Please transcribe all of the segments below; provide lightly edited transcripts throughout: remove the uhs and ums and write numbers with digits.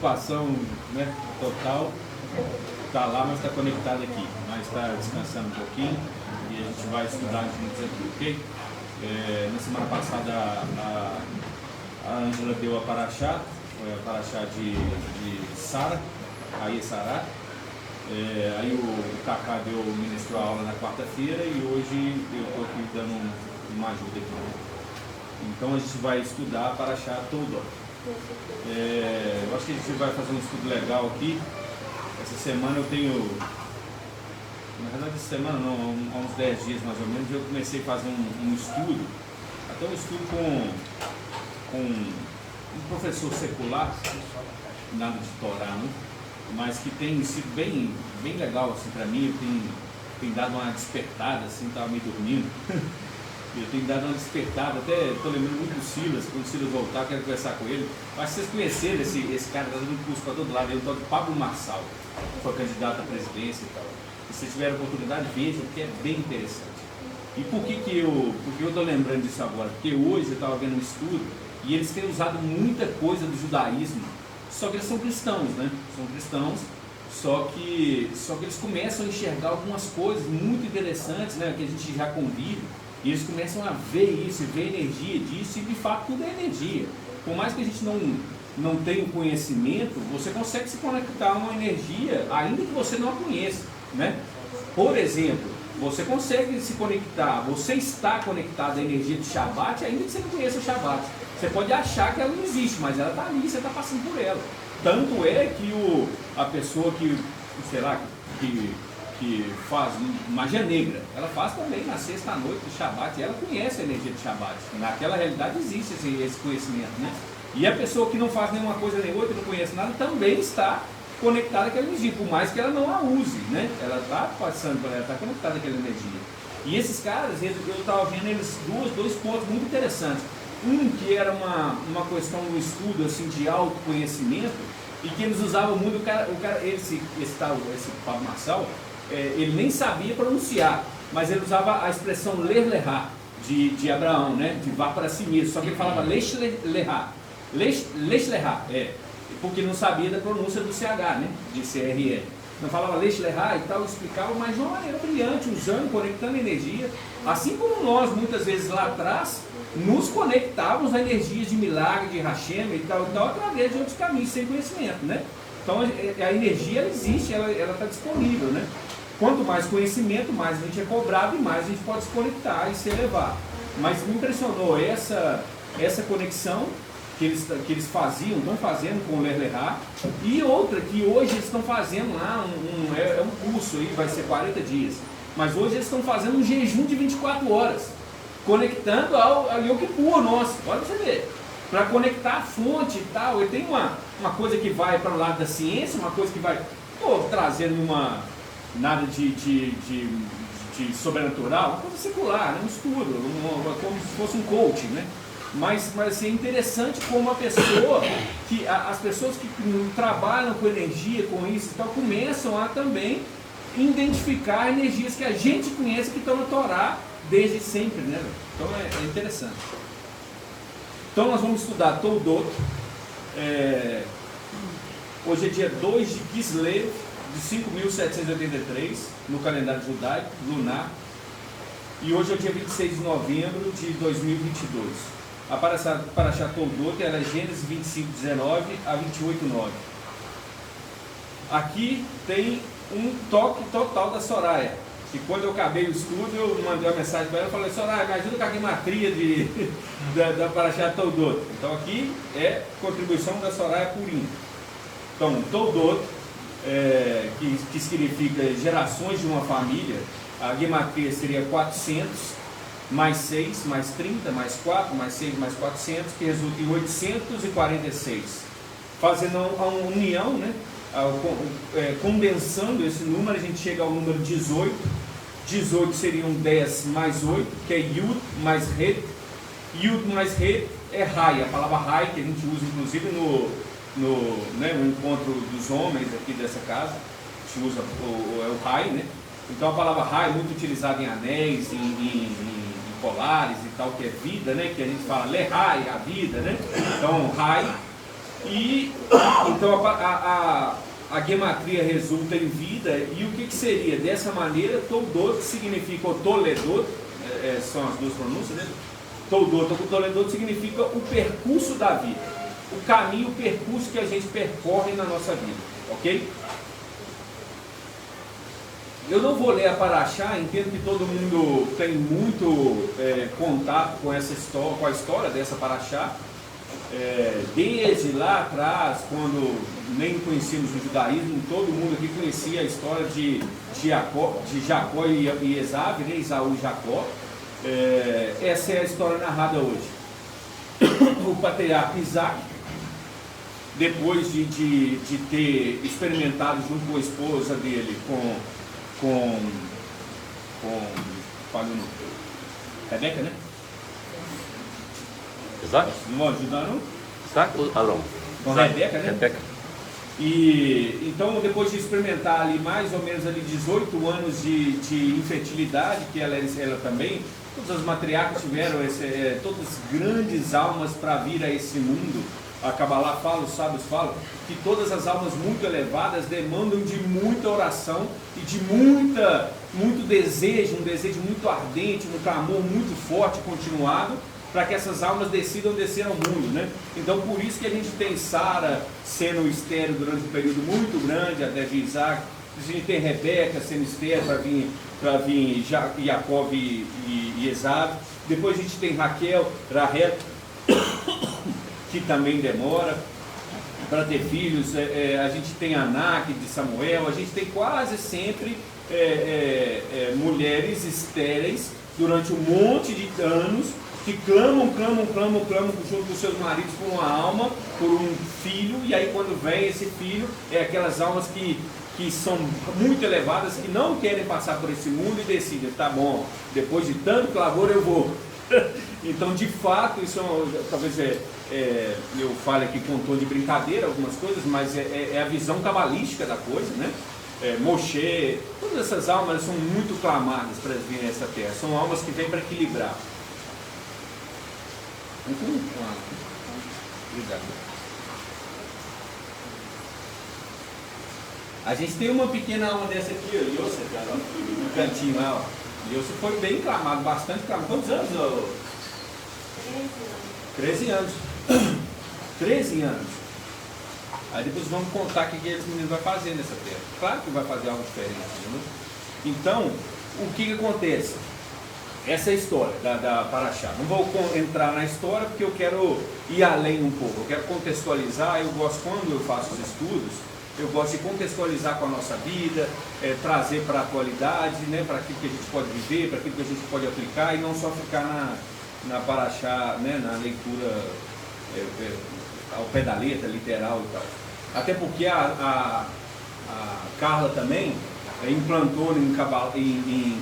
preocupação, né, total, está lá, mas está conectado aqui, mas está descansando um pouquinho e a gente vai estudar juntos aqui, ok? Na semana passada a Ângela deu a Paraxá, foi a Paraxá de Sara, aí Sará. Aí o Cacá ministrou a aula na quarta-feira e hoje eu estou aqui dando uma ajuda aqui. Então a gente vai estudar Paraxá Toldot. Eu acho que a gente vai fazer um estudo legal aqui. Essa semana eu tenho, na verdade essa semana não, há uns 10 dias mais ou menos, eu comecei a fazer um estudo, até um estudo com um professor secular, nada de Torá, né? Mas que tem sido bem legal assim, para mim. Tem dado uma despertada, assim, estava meio dormindo. Eu tenho dado uma despertada, até estou lembrando muito do Silas. Quando o Silas voltar, eu quero conversar com ele. Acho que vocês conheceram esse cara, está dando curso para todo lado, ele é o tal de Pablo Marçal, que foi candidato à presidência e tal. E se tiver a oportunidade, vejam, porque é bem interessante. E por que eu estou lembrando disso agora? Porque hoje eu estava vendo um estudo e eles têm usado muita coisa do judaísmo, só que eles são cristãos, né? São cristãos, só que eles começam a enxergar algumas coisas muito interessantes, né? Que a gente já convive. E eles começam a ver isso, ver a energia disso, e de fato tudo é energia. Por mais que a gente não tenha o conhecimento, você consegue se conectar a uma energia, ainda que você não a conheça, né? Por exemplo, você consegue se conectar, você está conectado à energia de Shabbat, ainda que você não conheça o Shabbat. Você pode achar que ela não existe, mas ela está ali, você está passando por ela. Tanto é que a pessoa que, sei lá, que faz magia negra, ela faz também na sexta-noite de Shabbat, e ela conhece a energia de Shabbat. Naquela realidade existe esse conhecimento, né? E a pessoa que não faz nenhuma coisa nem outra, que não conhece nada, também está conectada àquela energia, por mais que ela não a use, né? Ela está passando por ela, está conectada àquela energia. E esses caras, eu estava vendo eles dois pontos muito interessantes. Um que era uma questão, um estudo assim, de autoconhecimento, e que eles usavam muito, esse Pablo Marçal, ele nem sabia pronunciar, mas ele usava a expressão ler lerá, de Abraão, né? De vá para si mesmo, só que ele falava leish lerá, porque não sabia da pronúncia do CH, né? De CRE. Não falava leish lerá e tal, explicava, mas de uma maneira brilhante, usando, conectando energia, assim como nós muitas vezes lá atrás nos conectávamos a energias de milagre, de Hashem e tal, através de outros caminhos, sem conhecimento, né? Então a energia ela existe, ela está disponível, né? Quanto mais conhecimento, mais a gente é cobrado e mais a gente pode se conectar e se elevar. Mas me impressionou essa conexão que eles estão fazendo com o Ler Lerá, e outra que hoje eles estão fazendo lá, um curso aí, vai ser 40 dias, mas hoje eles estão fazendo um jejum de 24 horas, conectando ao Yom Kippur nosso, olha pra você ver, para conectar a fonte e tal. E tem uma coisa que vai para o lado da ciência, uma coisa que vai trazendo nada de sobrenatural, uma coisa secular, né? Um estudo, como se fosse um coaching, né? Mas assim, é interessante como as pessoas que trabalham com energia, com isso e tal, começam a também identificar energias que a gente conhece, que estão na Torá desde sempre, né? Então é interessante. Então nós vamos estudar Toldot. Hoje é dia 2 de Kislev de 5.783 no calendário judaico, lunar. E hoje é o dia 26 de novembro de 2022. A Paraxá Toldot, ela é Gênesis 25:19 a 28:9. Aqui tem um toque total da Soraya. E quando eu acabei o estudo, eu mandei uma mensagem para ela e falei: Soraya, me ajuda com a gematria da Paraxá Toldot. Então aqui é contribuição da Soraya Purim. Então, Toldot, que significa gerações de uma família, a gematria seria 400, mais 6, mais 30, mais 4, mais 6, mais 400, que resulta em 846. Fazendo a união, né? Condensando esse número, a gente chega ao número 18. 18 seriam 10 mais 8, que é Yud mais Ret. Yud mais Ret é Rai, a palavra Rai, que a gente usa inclusive no encontro dos homens aqui dessa casa, a gente usa o Rai, né? Então a palavra Rai é muito utilizada em anéis, em colares e tal, que é vida, né? Que a gente fala Lehai, a vida, né? Então Rai E então a gematria resulta em vida. E o que seria? Dessa maneira, Toldot significa, ou Toledot, são as duas pronúncias, né? Toledot significa o percurso da vida, o caminho, o percurso que a gente percorre na nossa vida, ok? Eu não vou ler a Parashá, entendo que todo mundo tem muito contato com essa história, com a história dessa Parashá, desde lá atrás, quando nem conhecíamos o judaísmo, todo mundo aqui conhecia a história de Jacó e Esaú, né? Esaú e Jacó. Essa é a história narrada hoje. O patriarca Isaac, depois de ter experimentado junto com a esposa dele, Rebeca, né? Isaac? Não ajudaram? Isaac ou Arão? Com Rebeca, né? Rebeca. E então, depois de experimentar ali mais ou menos ali 18 anos de infertilidade, que ela também, todas as matriarcas tiveram todas grandes almas para vir a esse mundo. A Kabbalah fala, os sábios falam, que todas as almas muito elevadas demandam de muita oração e de muito desejo, um desejo muito ardente, um clamor muito forte, continuado, para que essas almas decidam descer ao mundo, né? Então, por isso que a gente tem Sara sendo estéril durante um período muito grande, até de Isaac. A gente tem Rebeca sendo estéril para vir Jacó e Esaú. Depois a gente tem Rahel, que também demora para ter filhos. A gente tem Anak de Samuel. A gente tem quase sempre mulheres estéreis durante um monte de anos, que clamam junto com seus maridos por uma alma, por um filho. E aí quando vem esse filho, aquelas almas que são muito elevadas, que não querem passar por esse mundo e decidem, tá bom, depois de tanto clamor eu vou. Então, de fato, isso talvez eu fale aqui com um tom de brincadeira algumas coisas, mas é a visão cabalística da coisa, né? Moshe, todas essas almas são muito clamadas para virem a essa terra, são almas que vêm para equilibrar. Obrigado. A gente tem uma pequena alma dessa aqui, ó, Yosef, no cantinho lá, ó. Yosef foi bem clamado, bastante clamado. Quantos anos, ó? 13 anos. 13 anos. Aí depois vamos contar o que esses meninos vão fazer nessa terra. Claro que vai fazer algo diferente, né? Então, o que acontece? Essa é a história da Parashá. Não vou entrar na história porque eu quero ir além um pouco. Eu quero contextualizar. Eu gosto, quando eu faço os estudos, eu gosto de contextualizar com a nossa vida, trazer para a atualidade, né, para aquilo que a gente pode viver, para aquilo que a gente pode aplicar, e não só ficar na Parashá, né, na leitura ao pé da letra, literal e tal. Até porque a Carla também implantou em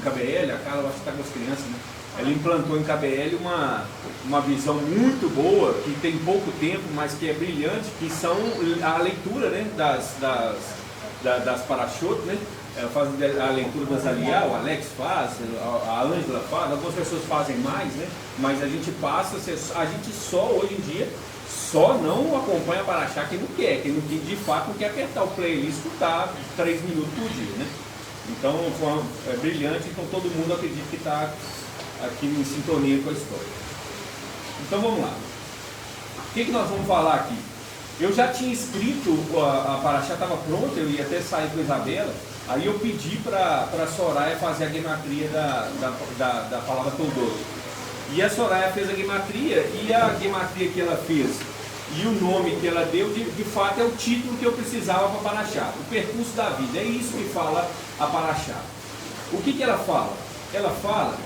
KBL, a Carla acho que está com as crianças, né? Ela implantou em KBL uma visão muito boa, que tem pouco tempo, mas que é brilhante, que são a leitura, né, das Parashot, né? Ela faz a leitura das Aliá, o Alex faz, a Ângela faz, algumas pessoas fazem mais, né? Mas a gente a gente só hoje em dia só não acompanha a Parashá quem não quer, quem de fato não quer apertar o play e escutar 3 minutos por dia, né? Então é brilhante, então todo mundo acredita que está aqui em sintonia com a história. Então vamos lá. O que nós vamos falar aqui? Eu já tinha escrito, a Parashá estava pronta, eu ia até sair com a Isabela, aí eu pedi para a Soraya fazer a gematria da palavra Toldot. E a Soraya fez a gematria, e a gematria que ela fez e o nome que ela deu, de fato é o título que eu precisava para a Parashá, o percurso da vida. É isso que fala a Parashá. O que ela fala? Ela fala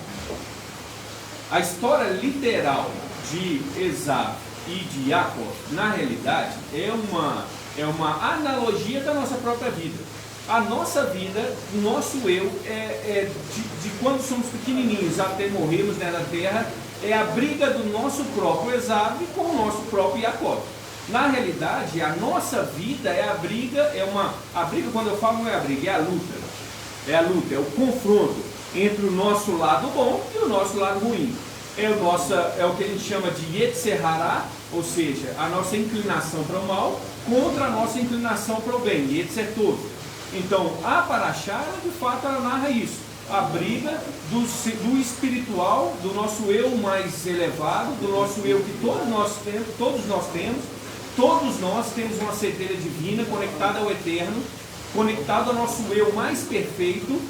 a história literal de Esaú e de Jacó, na realidade, é uma analogia da nossa própria vida. A nossa vida, o nosso eu, de quando somos pequenininhos até morrermos na terra, é a briga do nosso próprio Esaú com o nosso próprio Jacó. Na realidade, a nossa vida é a briga, a briga, quando eu falo, não é a briga, é a luta. É a luta, é o confronto entre o nosso lado bom e o nosso lado ruim. É o que a gente chama de Yetzer Hará ou seja, a nossa inclinação para o mal contra a nossa inclinação para o bem, Yetzer Tov. Então, a Parashá, de fato, ela narra isso, a briga do espiritual, do nosso eu mais elevado, do nosso eu que todos nós temos uma centelha divina conectada ao eterno, conectado ao nosso eu mais perfeito,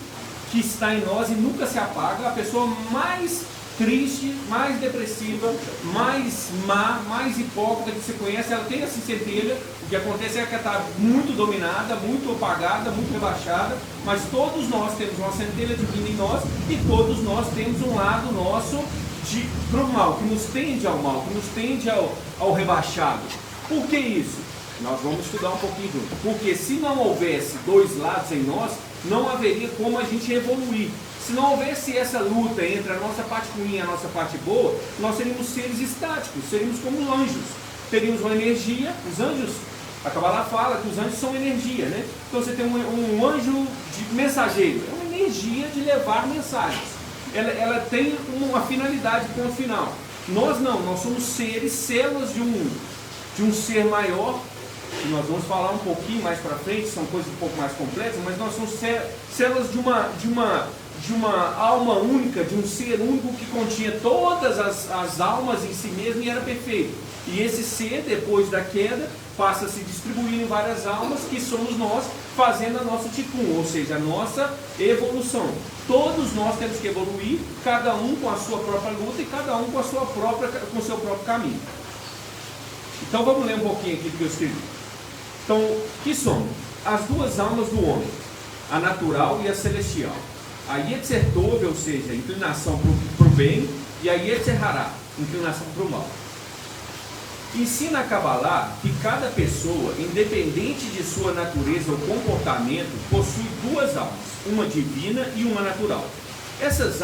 que está em nós e nunca se apaga. A pessoa mais triste, mais depressiva, mais má, mais hipócrita que você conhece, ela tem essa centelha. O que acontece é que ela está muito dominada, muito apagada, muito rebaixada, mas todos nós temos uma centelha divina em nós e todos nós temos um lado nosso para o mal, que nos tende ao mal, que nos tende ao rebaixado. Por que isso? Nós vamos estudar um pouquinho junto. Porque se não houvesse dois lados em nós, não haveria como a gente evoluir. Se não houvesse essa luta entre a nossa parte ruim e a nossa parte boa, nós seríamos seres estáticos, seríamos como anjos. Teríamos uma energia, os anjos, a Kabbalah fala que os anjos são energia, né? Então você tem um anjo de mensageiro, é uma energia de levar mensagens. Ela tem uma finalidade, ponto final. Nós não, nós somos seres, células de um ser maior, que nós vamos falar um pouquinho mais para frente, são coisas um pouco mais complexas, mas nós somos células de uma alma única, de um ser único que continha todas as almas em si mesmo e era perfeito. E esse ser, depois da queda, passa a se distribuir em várias almas, que somos nós, fazendo a nossa tikkun, ou seja, a nossa evolução. Todos nós temos que evoluir, cada um com a sua própria luta e cada um com o seu próprio caminho. Então vamos ler um pouquinho aqui do que eu escrevi. Então, que somos? As duas almas do homem, a natural e a celestial. A Yetzer Tov, ou seja, a inclinação para o bem, e a Yetzer Hará, inclinação para o mal. Ensina a Kabbalah que cada pessoa, independente de sua natureza ou comportamento, possui duas almas, uma divina e uma natural. Essas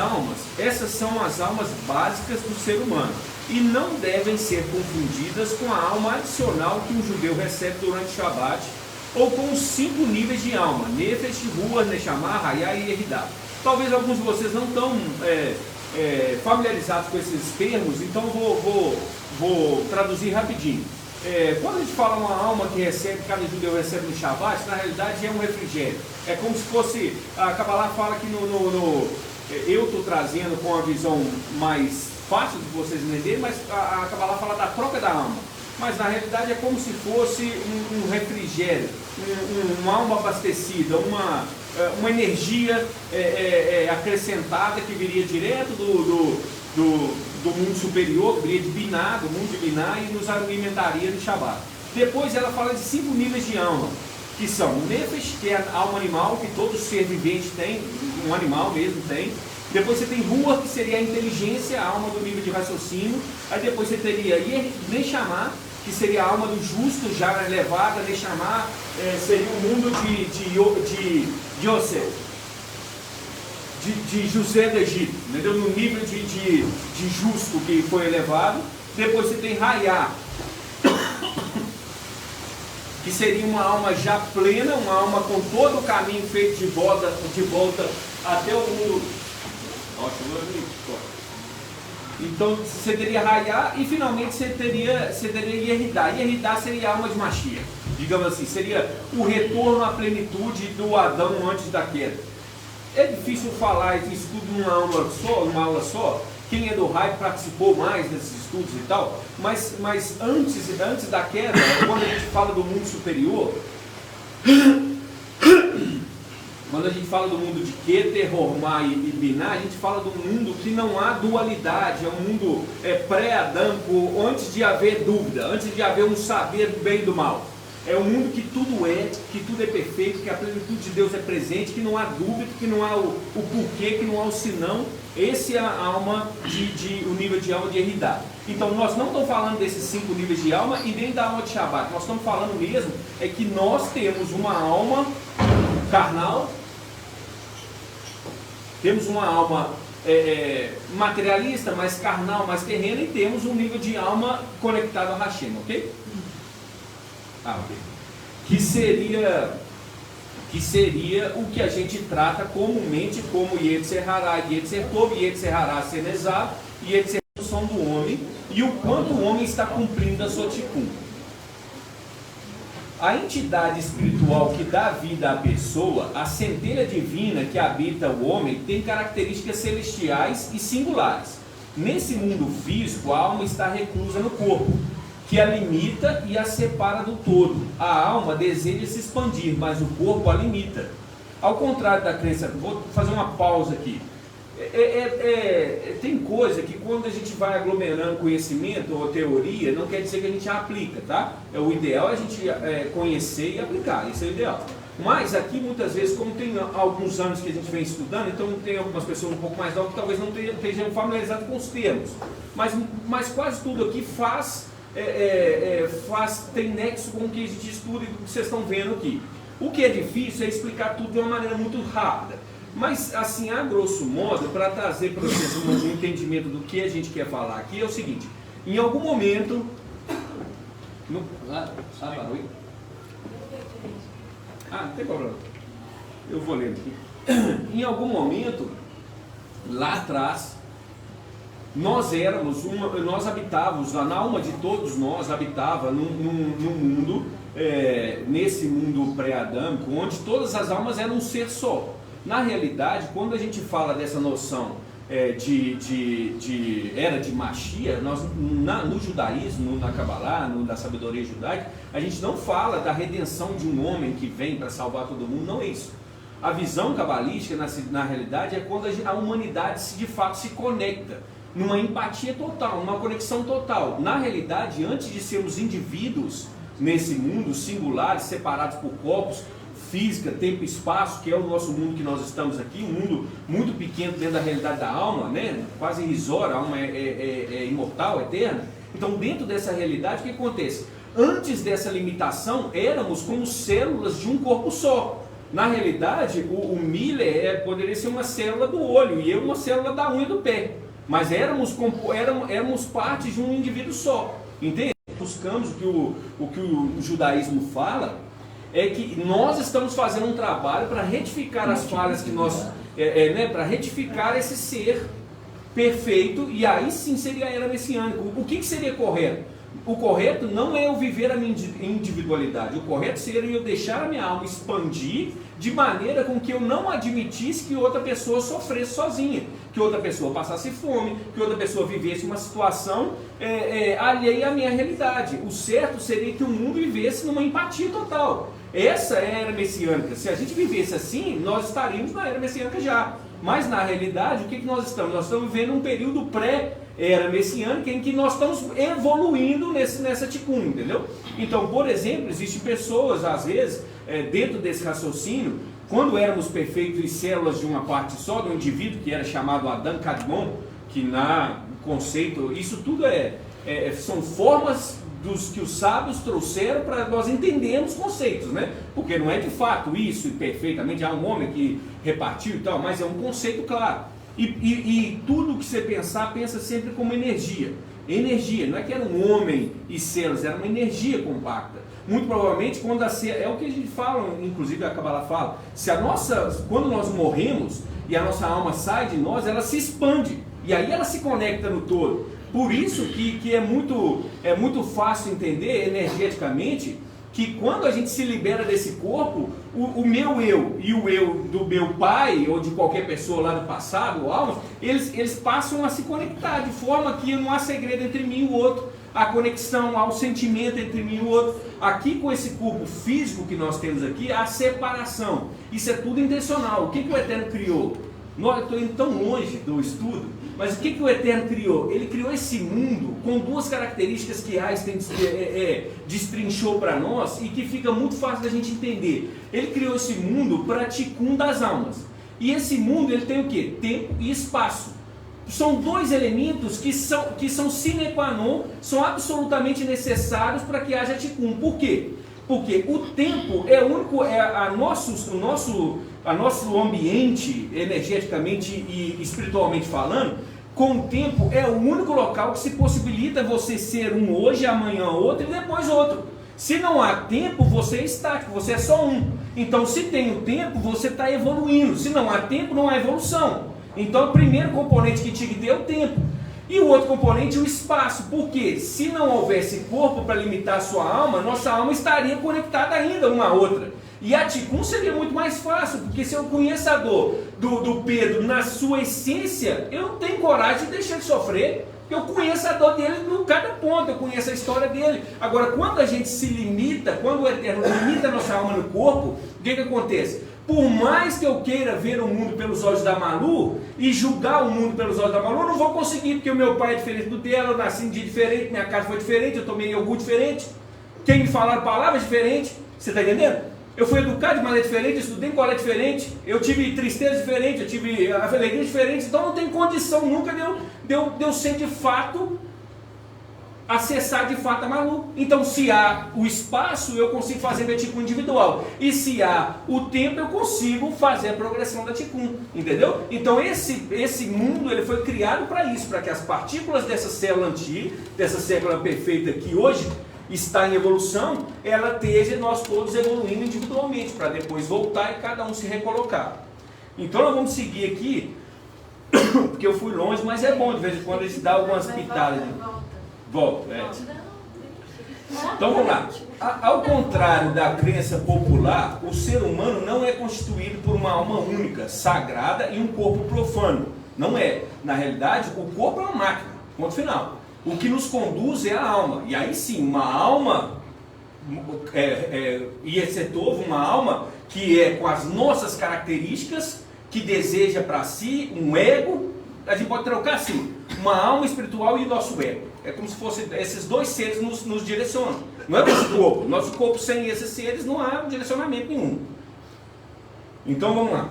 são as almas básicas do ser humano e não devem ser confundidas com a alma adicional que um judeu recebe durante o Shabbat ou com os 5 níveis de alma, Nefesh, Ruach, Neshama, Hayah e Yehidah. Talvez alguns de vocês não estão familiarizados com esses termos, então vou traduzir rapidinho. Quando a gente fala uma alma que cada judeu recebe no Shabbat, na realidade é um refrigério. É como se fosse, a Kabbalah fala que eu estou trazendo com a visão mais fácil de vocês entenderem, mas a Kabbalah fala da troca da alma. Mas na realidade é como se fosse um refrigério, uma alma abastecida, uma energia acrescentada que viria direto do mundo superior, que viria de Biná, do mundo de Biná, e nos alimentaria no Shabbat. Depois ela fala de 5 níveis de alma, que são o Nefesh, que é a alma animal, que todo ser vivente tem, um animal mesmo tem. Depois você tem Ruach, que seria a inteligência, a alma do nível de raciocínio. Aí depois você teria Neshama, que seria a alma do justo, já elevada. Neshama seria o mundo de Yosef, de José do Egito, entendeu? No nível de justo que foi elevado. Depois você tem Hayah, que seria uma alma já plena, uma alma com todo o caminho feito de volta até o mundo. Então você teria Hayah e finalmente você teria Yehidah. Yehidah seria a alma de Mashiach, digamos assim, seria o retorno à plenitude do Adão antes da queda. É difícil falar isso tudo numa aula só. Quem é do Rai participou mais desses estudos e tal, mas antes da queda, quando a gente fala do mundo superior, quando a gente fala do mundo de Keter, Hormá e Biná, a gente fala do mundo que não há dualidade, é um mundo pré-adâmico, antes de haver dúvida, antes de haver um saber do bem e do mal. É um mundo que tudo é perfeito, que a plenitude de Deus é presente, que não há dúvida, que não há o porquê, que não há o senão. Esse é a alma o nível de alma de Yehidah. Então nós não estamos falando desses 5 níveis de alma e nem da alma de Shabbat. Nós estamos falando mesmo é que nós temos uma alma carnal, temos uma alma materialista, mais carnal, mais terrena, e temos um nível de alma conectado a Hashem, ok? Ok. Que seria o que a gente trata comumente como Yetzer Hará, Yetzer Tov, Yetzer Hará Senezá e Yetzer são evolução do homem e o quanto o homem está cumprindo a sua tikkun. A entidade espiritual que dá vida à pessoa, a centelha divina que habita o homem, tem características celestiais e singulares. Nesse mundo físico, a alma está reclusa no corpo, que a limita e a separa do todo. A alma deseja se expandir, mas o corpo a limita. Ao contrário da crença, vou fazer uma pausa aqui. Tem coisa que quando a gente vai aglomerando conhecimento ou teoria, não quer dizer que a gente aplica, tá? O ideal é a gente conhecer e aplicar, isso é o ideal. Mas aqui muitas vezes, como tem alguns anos que a gente vem estudando, então tem algumas pessoas um pouco mais novas que talvez não estejam familiarizadas com os termos. Mas quase tudo aqui tem nexo com o que a gente estuda e o que vocês estão vendo aqui. O que é difícil é explicar tudo de uma maneira muito rápida. Mas, assim, a grosso modo, para trazer para vocês um entendimento do que a gente quer falar aqui, é o seguinte: em algum momento. Não tem problema. Eu vou ler aqui. Em algum momento, lá atrás, nós habitávamos, na alma de todos nós habitava num mundo, nesse mundo pré-adâmico, onde todas as almas eram um ser só. Na realidade, quando a gente fala dessa noção de era de Mashiach, no judaísmo, na Kabbalah, na sabedoria judaica, a gente não fala da redenção de um homem que vem para salvar todo mundo, não é isso. A visão cabalística, na realidade, é quando a humanidade de fato se conecta numa empatia total, numa conexão total. Na realidade, antes de sermos indivíduos nesse mundo, singulares, separados por corpos, física, tempo e espaço, que é o nosso mundo que nós estamos aqui, um mundo muito pequeno dentro da realidade da alma, né? Quase irrisória, a alma é imortal, eterna. Então, dentro dessa realidade, o que acontece? Antes dessa limitação, éramos como células de um corpo só. Na realidade, o Miller poderia ser uma célula do olho e eu uma célula da unha do pé. Mas éramos parte de um indivíduo só. Entende? Buscamos o que o judaísmo fala, é que nós estamos fazendo um trabalho para retificar as falhas que nós... para retificar esse ser perfeito, e aí sim seria a era messiânica. O que seria correto? O correto não é eu viver a minha individualidade, o correto seria eu deixar a minha alma expandir de maneira com que eu não admitisse que outra pessoa sofresse sozinha, que outra pessoa passasse fome, que outra pessoa vivesse uma situação alheia à minha realidade. O certo seria que o mundo vivesse numa empatia total. Essa é a era messiânica. Se a gente vivesse assim, nós estaríamos na era messiânica já. Mas na realidade, o que nós estamos? Nós estamos vivendo um período pré-era messiânica em que nós estamos evoluindo nessa tikkun, entendeu? Então, por exemplo, existem pessoas, às vezes, dentro desse raciocínio, quando éramos perfeitos e células de uma parte só, de um indivíduo que era chamado Adam Kadmon, que no conceito, isso tudo são formas que os sábios trouxeram para nós entendermos conceitos, né? Porque não é de fato isso perfeitamente, há um homem que repartiu e tal, mas é um conceito claro. E tudo que você pensar, pensa sempre como energia. Energia, não é que era um homem e células, era uma energia compacta. Muito provavelmente, é o que a gente fala, inclusive a Kabbalah fala, quando nós morremos e a nossa alma sai de nós, ela se expande, e aí ela se conecta no todo. Por isso que é muito fácil entender energeticamente que quando a gente se libera desse corpo, o meu eu e o eu do meu pai ou de qualquer pessoa lá do passado, eles passam a se conectar de forma que não há segredo entre mim e o outro, a conexão, há o sentimento entre mim e o outro. Aqui com esse corpo físico que nós temos aqui, há separação. Isso é tudo intencional. O que o Eterno criou? Eu estou indo tão longe do estudo, mas o que o Eterno criou? Ele criou esse mundo com duas características que Einstein destrinchou para nós e que fica muito fácil da gente entender. Ele criou esse mundo para tikkun das almas. E esse mundo ele tem o quê? Tempo e espaço. São dois elementos que são sine qua non, são absolutamente necessários para que haja tikkun. Por quê? Porque o tempo é o único, a nosso ambiente, energeticamente e espiritualmente falando, com o tempo é o único local que se possibilita você ser um hoje, amanhã outro e depois outro. Se não há tempo, você é estático, você é só um. Então, se tem o tempo, você está evoluindo. Se não há tempo, não há evolução. Então, o primeiro componente que tinha que ter é o tempo. E o outro componente é o espaço, porque se não houvesse corpo para limitar a sua alma, nossa alma estaria conectada ainda uma à outra. E a Ticum seria muito mais fácil, porque se eu conheço a dor do Pedro na sua essência, eu não tenho coragem de deixar ele sofrer. Eu conheço a dor dele em cada ponto, eu conheço a história dele. Agora, quando a gente se limita, quando o Eterno limita a nossa alma no corpo, o que acontece? Por mais que eu queira ver o mundo pelos olhos da Malu e julgar o mundo pelos olhos da Malu, eu não vou conseguir, porque o meu pai é diferente do dela, eu nasci em dia diferente, minha casa foi diferente, eu tomei iogurte diferente, quem me falaram palavras diferentes, você está entendendo? Eu fui educado de maneira diferente, eu estudei em colégio diferente, eu tive tristeza diferente, eu tive alegria diferente, então não tem condição nunca de eu ser de fato, acessar de fato a Malu. Então se há o espaço, eu consigo fazer minha Ticum individual, e se há o tempo, eu consigo fazer a progressão da Ticum, entendeu? Então esse mundo ele foi criado para isso, para que as partículas dessa célula antiga, dessa célula perfeita que hoje está em evolução, ela esteja nós todos evoluindo individualmente, para depois voltar e cada um se recolocar. Então nós vamos seguir aqui, porque eu fui longe, mas é bom de vez em quando eles dão algumas pitadas. Volta. Então vamos lá. Ao contrário da crença popular, o ser humano não é constituído por uma alma única, sagrada e um corpo profano. Não é. Na realidade, o corpo é uma máquina. Ponto final. O que nos conduz é a alma. E aí sim, uma alma, uma alma que é com as nossas características, que deseja para si um ego, a gente pode trocar assim, uma alma espiritual e o nosso ego. É como se fossem esses dois seres nos direcionam. Não é o nosso corpo. Nosso corpo sem esses seres não há direcionamento nenhum. Então vamos lá.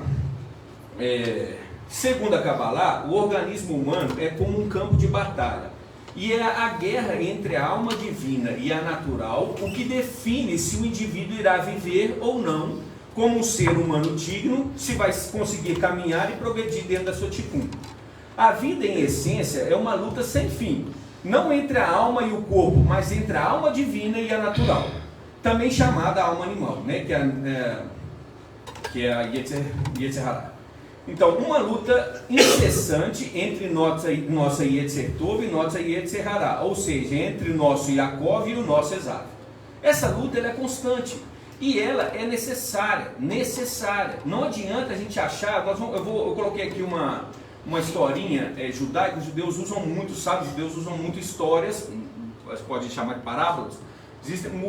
Segundo a Kabbalah, o organismo humano é como um campo de batalha. E é a guerra entre a alma divina e a natural o que define se o indivíduo irá viver ou não como um ser humano digno, se vai conseguir caminhar e progredir dentro da sua Ticum. A vida, em essência, é uma luta sem fim, não entre a alma e o corpo, mas entre a alma divina e a natural, também chamada alma animal, né? que é a Yetzer Hara. Então, uma luta incessante entre nossa Yetzer Tov e nossa Yetzer Hara, ou seja, entre o nosso Yaakov e o nosso Esav. Essa luta ela é constante e ela é necessária. Não adianta a gente achar, eu coloquei aqui uma historinha judaica. Os judeus usam muito, sabe? Os judeus usam muito histórias, pode chamar de parábolas.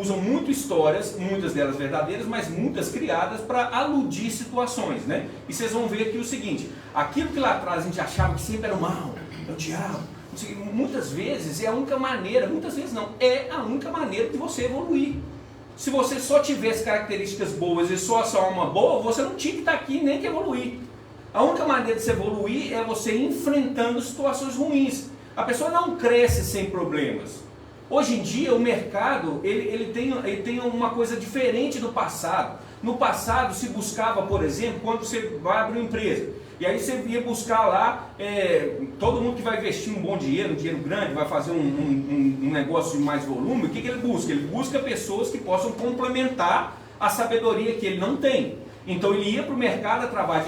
Usam muito histórias, muitas delas verdadeiras, mas muitas criadas para aludir situações, né? E vocês vão ver aqui o seguinte: aquilo que lá atrás a gente achava que sempre era o mal, é o diabo, muitas vezes é a única maneira, muitas vezes não, é a única maneira de você evoluir. Se você só tivesse características boas e só a sua alma boa, você não tinha que estar aqui nem que evoluir. A única maneira de você evoluir é você enfrentando situações ruins. A pessoa não cresce sem problemas. Hoje em dia o mercado ele tem uma coisa diferente do passado. No passado se buscava, por exemplo, quando você vai abrir uma empresa, e aí você ia buscar lá, todo mundo que vai investir um bom dinheiro, um dinheiro grande, vai fazer um negócio de mais volume, o que ele busca? Ele busca pessoas que possam complementar a sabedoria que ele não tem. Então ele ia para o mercado atrás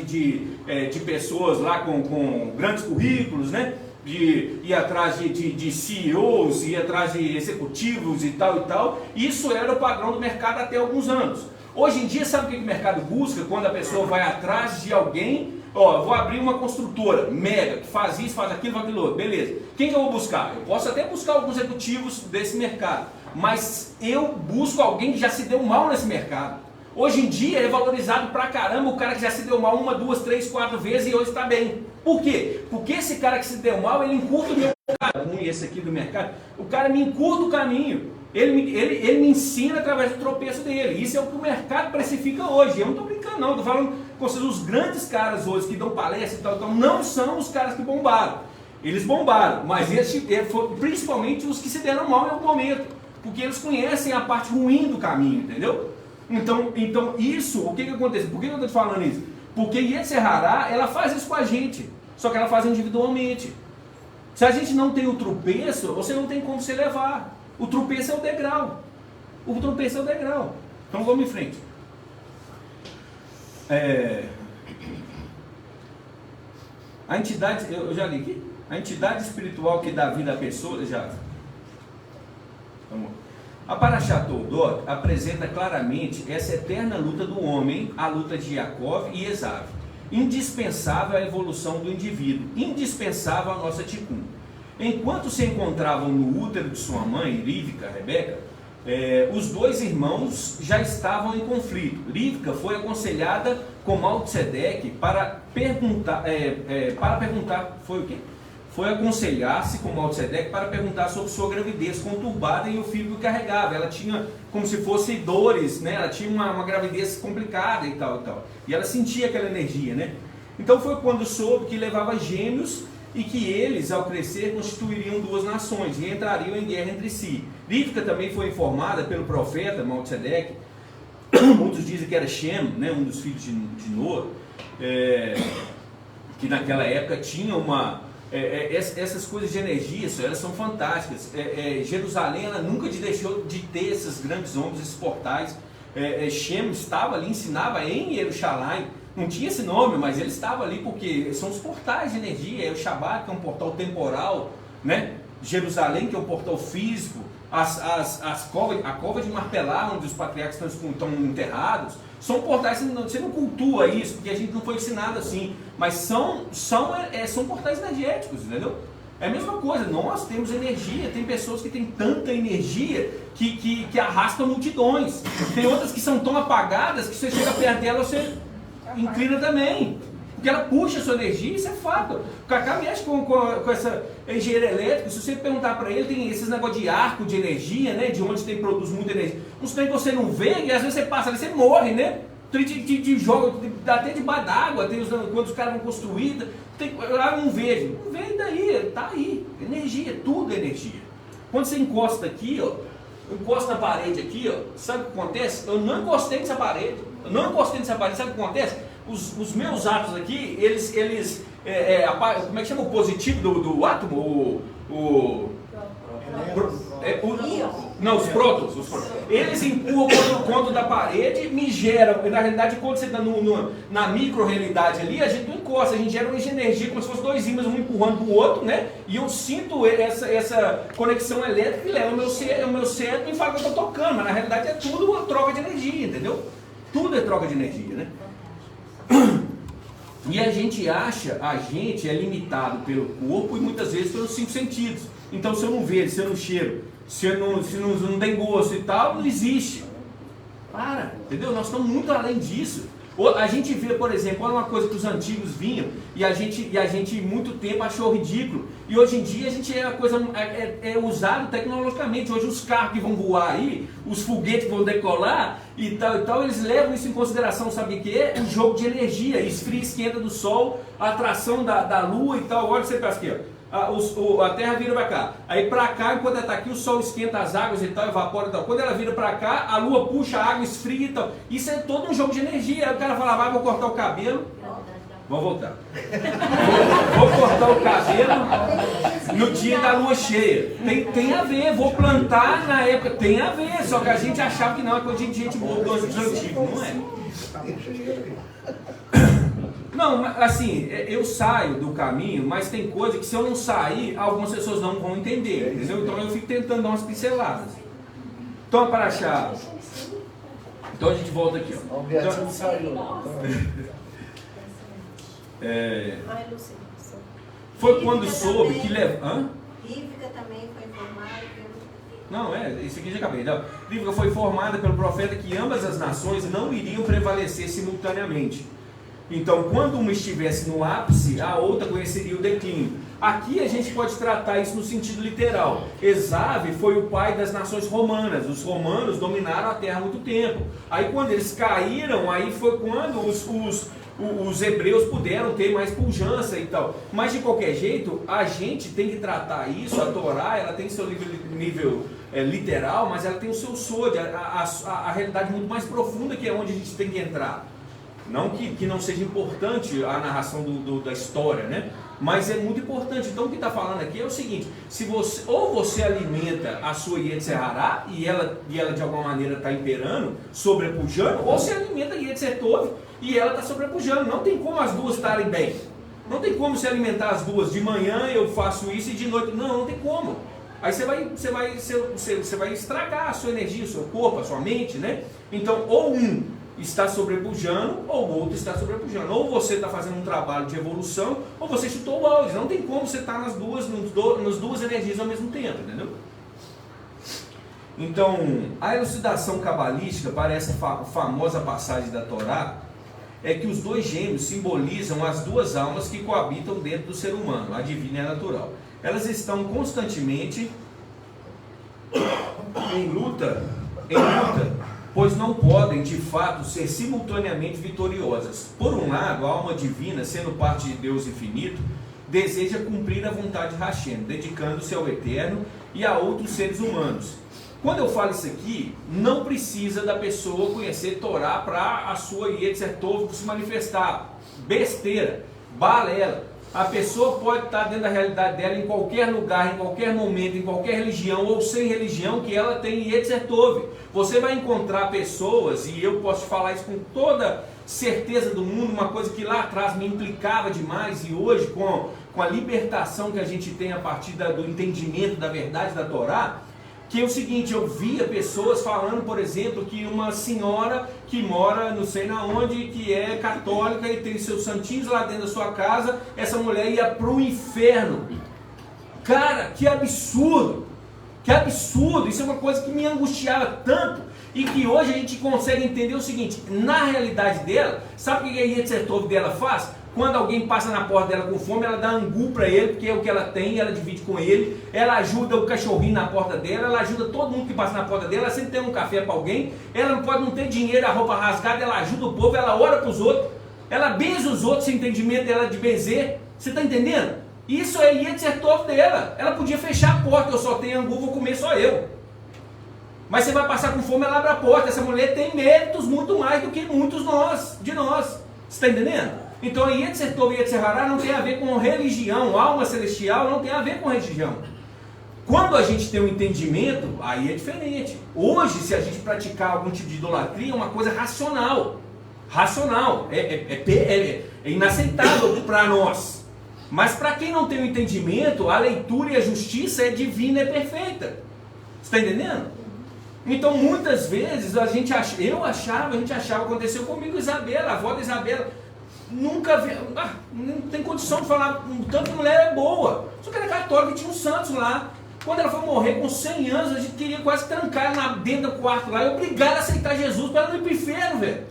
de pessoas lá com grandes currículos, né? Ir atrás de CEOs, ir atrás de executivos e tal. Isso era o padrão do mercado até alguns anos. Hoje em dia, sabe o que o mercado busca? Quando a pessoa vai atrás de alguém, vou abrir uma construtora mega, que faz isso, faz aquilo, faz aquilo outro, beleza. Quem que eu vou buscar? Eu posso até buscar alguns executivos desse mercado, mas eu busco alguém que já se deu mal nesse mercado. Hoje em dia é valorizado pra caramba o cara que já se deu mal 1, 2, 3, 4 vezes e hoje está bem. Por quê? Porque esse cara que se deu mal, ele encurta o meu caminho, esse aqui do mercado, o cara me encurta o caminho, ele me ensina através do tropeço dele. Isso é o que o mercado precifica hoje. Eu não estou brincando não, estou falando com vocês, os grandes caras hoje que dão palestra e tal, não são os caras que bombaram. Eles bombaram, mas principalmente os que se deram mal em algum momento, porque eles conhecem a parte ruim do caminho, entendeu? Então isso, o que acontece? Por que eu estou te falando isso? Porque Yetzer Hara, ela faz isso com a gente, só que ela faz individualmente. Se a gente não tem o tropeço, você não tem como se levar. O tropeço é o degrau. Então vamos em frente. A entidade, eu já li aqui, a entidade espiritual que dá vida à pessoa, já. Vamos. A Parashat Toldot apresenta claramente essa eterna luta do homem, a luta de Yaakov e Esav, indispensável à evolução do indivíduo, indispensável à nossa tikkun. Enquanto se encontravam no útero de sua mãe, Rivka, Rebeca, os dois irmãos já estavam em conflito. Rivka foi aconselhada com Melquisedeque para perguntar, foi o quê? Foi aconselhar-se com Melquisedeque para perguntar sobre sua gravidez conturbada e o filho que carregava. Ela tinha como se fosse dores, né? Ela tinha uma gravidez complicada e tal, e tal. E ela sentia aquela energia, né? Então foi quando soube que levava gêmeos e que eles, ao crescer, constituiriam duas nações e entrariam em guerra entre si. Rivka também foi informada pelo profeta Melquisedeque, muitos dizem que era Shem, né? Um dos filhos de Noa, que naquela época tinha essas coisas de energia, elas são fantásticas. Jerusalém, ela nunca deixou de ter esses grandes ombros, esses portais. Shem estava ali, ensinava em Jerusalém, não tinha esse nome, mas ele estava ali porque são os portais de energia. O Shabat, que é um portal temporal, né? Jerusalém, que é um portal físico, a cova de Marpelá, onde os patriarcas estão enterrados, são portais. Você não cultua isso, porque a gente não foi ensinado assim, mas são portais energéticos, entendeu? É a mesma coisa, nós temos energia, tem pessoas que têm tanta energia que arrastam multidões, tem outras que são tão apagadas que você chega perto dela, você inclina também, porque ela puxa a sua energia, isso é fato. O Cacá mexe com essa engenharia elétrica. Se você perguntar para ele, tem esses negócios de arco de energia, né, de onde produz muita energia, uns trem que você não vê, e às vezes você passa ali, você morre, né, te joga até debaixo d'água, quando os caras vão construir, eu não vejo, e daí, tá aí, energia, tudo é energia. Quando você encosta aqui, ó, encosta na parede aqui, ó, sabe o que acontece? Eu não encostei nessa parede, sabe o que acontece? Os meus átomos aqui, eles como é que chama o positivo do átomo? Os prótons. Eles empurram contra da parede, me geram. Na realidade, quando você está na micro-realidade ali, a gente não encosta, a gente gera uma energia como se fosse dois ímãs, um empurrando para o outro, né? E eu sinto essa conexão elétrica que leva o meu cérebro e fala que eu estou tocando, mas na realidade é tudo uma troca de energia, entendeu? Tudo é troca de energia, né? E a gente é limitado pelo corpo e muitas vezes pelos 5 sentidos. Então, se eu não vejo, se eu não cheiro, se não tem gosto e tal, não existe. Entendeu? Nós estamos muito além disso. A gente vê, por exemplo, olha uma coisa que os antigos vinham e a gente muito tempo achou ridículo. E hoje em dia a gente é usado tecnologicamente. Hoje os carros que vão voar aí, os foguetes que vão decolar e tal, eles levam isso em consideração, sabe o que é? O jogo de energia, esfria e esquenta do sol, a atração da lua e tal. Olha você pensa aqui, ó. A terra vira para cá, aí para cá, enquanto ela está aqui, o sol esquenta as águas e tal, evapora e tal. Quando ela vira para cá, a lua puxa a água, esfria e tal. Isso é todo um jogo de energia. Aí o cara fala, vou cortar o cabelo. Vamos voltar. Vou cortar o cabelo no dia da lua cheia. Tem a ver, vou plantar na época, tem a ver. Só que a gente achava que não, é coisa de gente boa dos antigos, não é? Não, assim, eu saio do caminho, mas tem coisa que se eu não sair, algumas pessoas não vão entender, entendeu? Então eu fico tentando dar umas pinceladas. Então, para achar... Então a gente volta aqui, ó. O Beatinho saiu. Foi quando soube que leva... Rivka também foi informada pelo... Não, isso aqui já acabei. Rivka foi informada pelo profeta que ambas as nações não iriam prevalecer simultaneamente. Então, quando uma estivesse no ápice, a outra conheceria o declínio. Aqui a gente pode tratar isso no sentido literal. Esav foi o pai das nações romanas. Os romanos dominaram a terra há muito tempo. Aí quando eles caíram, aí foi quando os hebreus puderam ter mais pujança e tal. Mas de qualquer jeito, a gente tem que tratar isso. A Torá, ela tem seu nível literal, mas ela tem o seu sod, a realidade muito mais profunda, que é onde a gente tem que entrar. Não que não seja importante a narração da história, né? Mas é muito importante. Então o que está falando aqui é o seguinte: se você alimenta a sua Yetzer Hará e ela de alguma maneira está imperando, sobrepujando, ou você alimenta a Yetzer Tov e ela está sobrepujando. Não tem como as duas estarem bem. Não tem como se alimentar as duas. De manhã eu faço isso e de noite. Não tem como. Aí você vai estragar a sua energia, o seu corpo, a sua mente, né? Então, ou um está sobrepujando, ou o outro está sobrepujando. Ou você está fazendo um trabalho de evolução, ou você chutou o balde. Não tem como você estar nas duas energias ao mesmo tempo, entendeu? Então, a elucidação cabalística para essa famosa passagem da Torá é que os dois gêmeos simbolizam as duas almas que coabitam dentro do ser humano, a divina e a natural. Elas estão constantemente em luta, pois não podem, de fato, ser simultaneamente vitoriosas. Por um lado, a alma divina, sendo parte de Deus infinito, deseja cumprir a vontade de Hashem, dedicando-se ao eterno e a outros seres humanos. Quando eu falo isso aqui, não precisa da pessoa conhecer Torá para a sua Yetzer Tov se manifestar. Besteira, balela. A pessoa pode estar dentro da realidade dela em qualquer lugar, em qualquer momento, em qualquer religião ou sem religião que ela tem Yetzer Tov. Você vai encontrar pessoas, e eu posso falar isso com toda certeza do mundo, uma coisa que lá atrás me implicava demais, e hoje com a libertação que a gente tem a partir do entendimento da verdade da Torá, que é o seguinte: eu via pessoas falando, por exemplo, que uma senhora que mora não sei na onde, que é católica e tem seus santinhos lá dentro da sua casa, essa mulher ia para o inferno. Cara, que absurdo! Que absurdo! Isso é uma coisa que me angustiava tanto, e que hoje a gente consegue entender o seguinte: na realidade dela, sabe o que a Yetzer Tov dela faz? Quando alguém passa na porta dela com fome, ela dá angu para ele, porque é o que ela tem, ela divide com ele. Ela ajuda o cachorrinho na porta dela, ela ajuda todo mundo que passa na porta dela, ela sempre tem um café para alguém. Ela não pode não ter dinheiro, a roupa rasgada, ela ajuda o povo, ela ora para os outros, ela benze os outros, sem entendimento dela de benzer. Você está entendendo? Isso é Yetzer Tov dela. Ela podia fechar a porta: eu só tenho angu, vou comer só eu. Mas você vai passar com fome, ela abre a porta. Essa mulher tem méritos muito mais do que muitos de nós. Você está entendendo? Então a Yetzer Tov e Yetzer Hará não tem a ver com religião, alma celestial não tem a ver com religião. Quando a gente tem um entendimento, aí é diferente. Hoje, se a gente praticar algum tipo de idolatria, é uma coisa racional. Racional, é inaceitável para nós. Mas para quem não tem o entendimento, a leitura e a justiça é divina, é perfeita. Você está entendendo? Então muitas vezes a gente achava, aconteceu comigo, Isabela, a avó da Isabela. Nunca vi, não tem condição de falar tanto que mulher é boa. Só que era católica e tinha um santos lá. Quando ela foi morrer com 100 anos, a gente queria quase trancar ela dentro do quarto lá e obrigar ela a aceitar Jesus para ela não ir para o inferno, velho.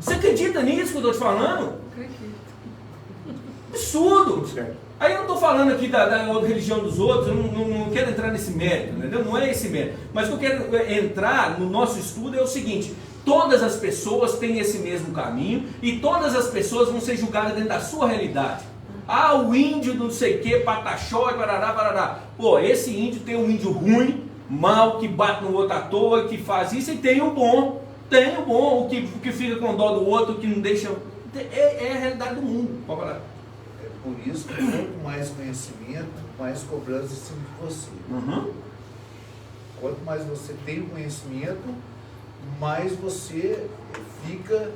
Você acredita nisso que eu estou te falando? Acredito. Absurdo. Aí eu não estou falando aqui da religião dos outros, eu não quero entrar nesse mérito, entendeu? Não é esse mérito. Mas o que eu quero entrar no nosso estudo é o seguinte: todas as pessoas têm esse mesmo caminho e todas as pessoas vão ser julgadas dentro da sua realidade. Ah, o índio não sei o que, pataxó e barará, barará. Pô, esse índio tem um índio ruim, mal, que bate no outro à toa, que faz isso, e tem o bom. Tem o bom, o que fica com dó do outro, o que não deixa. É a realidade do mundo. Pode falar. É por isso que quanto mais conhecimento, mais cobrança em cima de você. Uhum. Quanto mais você tem o conhecimento, mais você fica